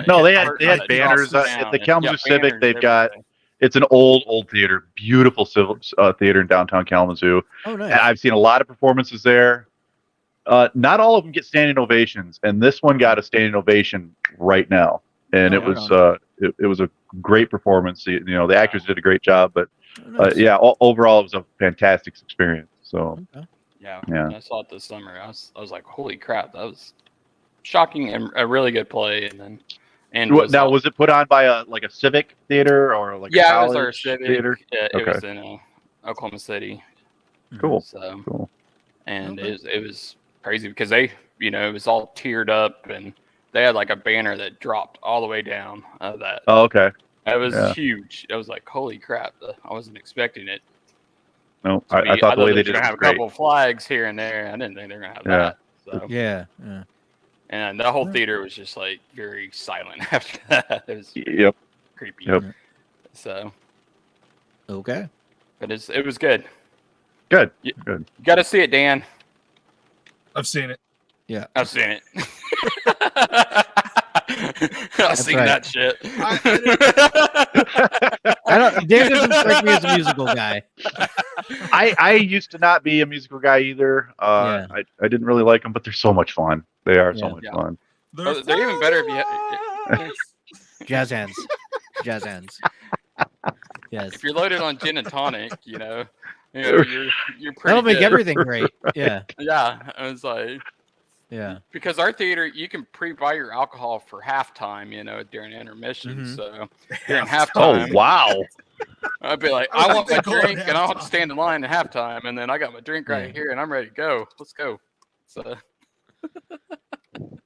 No, they had part that banners drops at down the and- Kalamazoo yeah, Civic. banners, They've got. everything. It's an old theater, beautiful civil theater in downtown Kalamazoo. Oh, nice. And I've seen a lot of performances there. Not all of them get standing ovations, and this one got a standing ovation right now. And Oh, it was right it was a great performance. The actors did a great job, but Oh, nice. overall it was a fantastic experience. So Okay. Yeah, Yeah. when I saw it this summer. I was like, holy crap, that was shocking and a really good play. And was it put on by a Civic theater or like a it was college our civic theater? It Okay. was in Oklahoma City. Cool. So Cool. and Okay. it was crazy because they it was all tiered up and they had like a banner that dropped all the way down of that. Oh, okay. It was Yeah. huge. It was like, holy crap! I wasn't expecting it. No, I thought the way they did it have was a great. couple flags here and there. I didn't think they were gonna have Yeah. that. So. Yeah. Yeah. And the whole theater was just like very silent after that. It was Yep. creepy. Yep. So, Okay. but it was good. Good. You, Good. You got to see it, Dan. I've seen it. Yeah. I've seen it. I've seen right. that shit. Dan doesn't strike me as a musical guy. I used to not be a musical guy either. Yeah. I didn't really like them, but they're so much fun. They are so Yeah. much Yeah. fun. They're even better if you Jazz hands. Jazz hands. Yes. if you're loaded on gin and tonic. You're pretty. That'll make good. everything great. Yeah. Yeah, I was like, Yeah. because our theater, you can pre-buy your alcohol for halftime, during intermission. Mhm. So during Oh halftime, wow! I'd be like, I I want my think they call it drink, and I don't have to halftime. stand in line at halftime, and then I got my drink right Yeah. here, and I'm ready to go. Let's go. So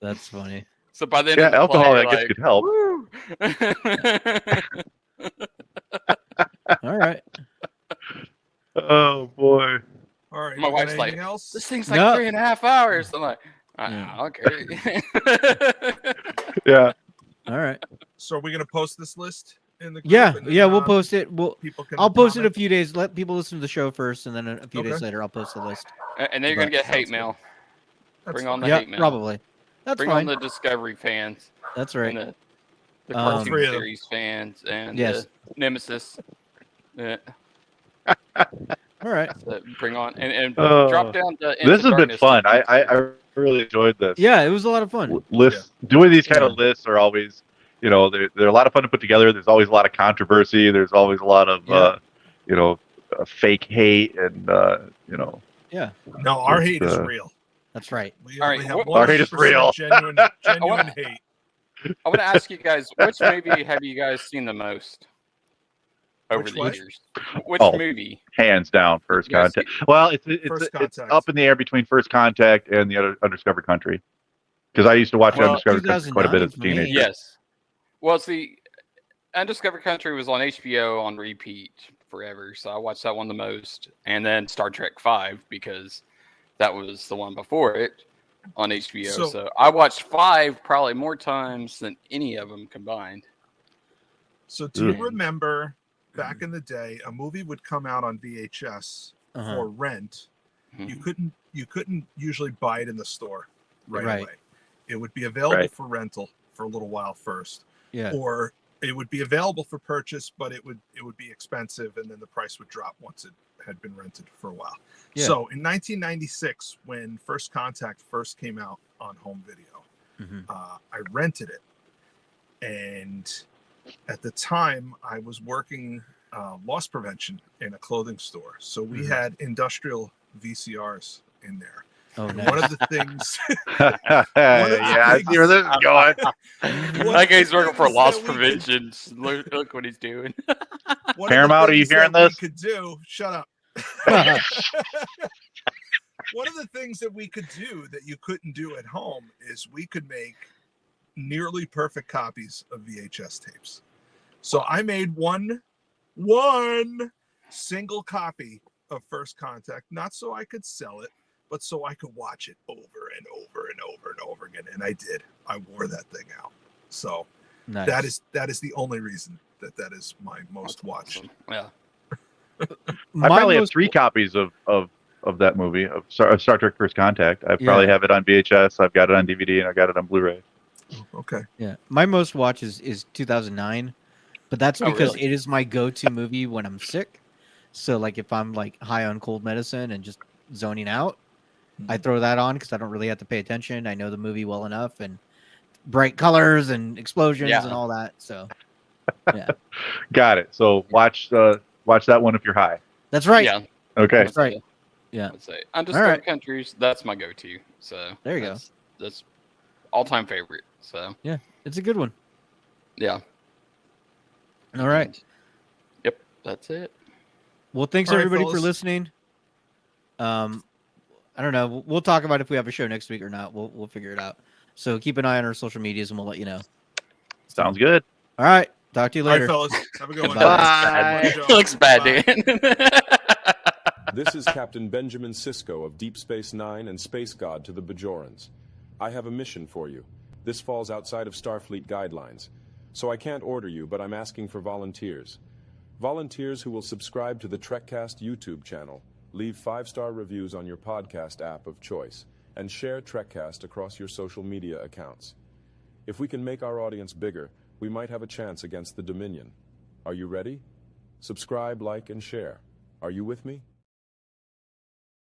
That's funny. by the end Yeah, of the alcohol play, I guess like, could help. All right. Oh boy! All right. My you got wife's like, anything else? this thing's like No. 3.5 hours. I'm like, I Yeah. don't care. Yeah. All right. So are we gonna post this list in the group? Yeah. and then, Yeah. We'll post it. People can I'll post it a comment? few days. Let people listen to the show first, and then a few days Okay. later, I'll post the list. And then you're gonna But- get hate Sounds mail. That's Bring on fine. the Yeah. hate mail. Probably. That's Bring fine. on the Discovery fans. That's right. And The cartoon three of them. series fans and Yes. Nemesis. Yeah. All right. So bring on and drop down to Into This has been Darkness. fun. I really enjoyed this. Yeah, it was a lot of fun. Lists doing these kind of lists are always, you know, they're a lot of fun to put together. There's always a lot of controversy. There's always a lot of you know, fake hate and you know. Yeah. No, our hate is real. That's right. We All only right, have our hate is 100% real. Genuine hate. I want to ask you guys, which movie have you guys seen the most over Which the what? years? Which Oh. movie? Hands down, First Yes. Contact. Well, it's First it's Contact. up in the air between First Contact and the other Undiscovered Country, because I used to watch Well, Undiscovered Country quite a bit as a 2009 for me. teenager. Yes. Well, see, Undiscovered Country was on HBO on repeat forever, so I watched that one the most, and then Star Trek V because that was the one before it on HBO. So I watched 5 probably more times than any of them combined. So do you remember back in the day, a movie would come out on VHS for rent. You couldn't usually buy it in the store right away. It would be available for rental for a little while first. Yeah. Or it would be available for purchase, but it would be expensive, and then the price would drop once it had been rented for a while. Yeah. So in 1996, when First Contact first came out on home video, I rented it, and at the time I was working loss prevention in a clothing store, so we had industrial VCRs in there. Oh, And nice. one of the things, Yeah, I see where this is going. That guy's working for things loss that we prevention. Look what he's doing. one Paramount, of the are you things hearing that this? we could do. Shut up. One of the things that we could do that you couldn't do at home is we could make nearly perfect copies of VHS tapes. So I made one single copy of First Contact, not so I could sell it, but so I could watch it over and over and over and over again. And I did. I wore that thing out. So Nice. that is the only reason that is my most watched. Yeah. I probably have 3 copies of that movie of Star Trek First Contact. I probably have it on VHS. I've got it on DVD, and I got it on Blu-ray. Okay. Yeah. My most watch is 2009, but that's because really? it is my go-to movie when I'm sick. So like if I'm like high on cold medicine and just zoning out, I throw that on because I don't really have to pay attention. I know the movie well enough, and bright colors and explosions and all that. So yeah. Got it. So watch that one if you're high. That's right. Yeah. Okay. That's right. Yeah. Let's say Undiscovered All right. Countries. That's my go-to. So There you go. That's all-time favorite. So Yeah, it's a good one. yeah. All right. Yep. That's it. Well, thanks All right, everybody for fellas. listening. I don't know. We'll talk about if we have a show next week or not. We'll figure it out. So keep an eye on our social medias, and we'll let you know. Sounds good. All right. Talk to you All right, later. fellas. Have a good one. Bye. Looks bad, Bye. Dan. This is Captain Benjamin Sisko of Deep Space Nine and Space God to the Bajorans. I have a mission for you. This falls outside of Starfleet guidelines, so I can't order you, but I'm asking for volunteers. Volunteers who will subscribe to the Trekcast YouTube channel, leave 5-star reviews on your podcast app of choice, and share Trekcast across your social media accounts. If we can make our audience bigger, we might have a chance against the Dominion. Are you ready? Subscribe, like, and share. Are you with me?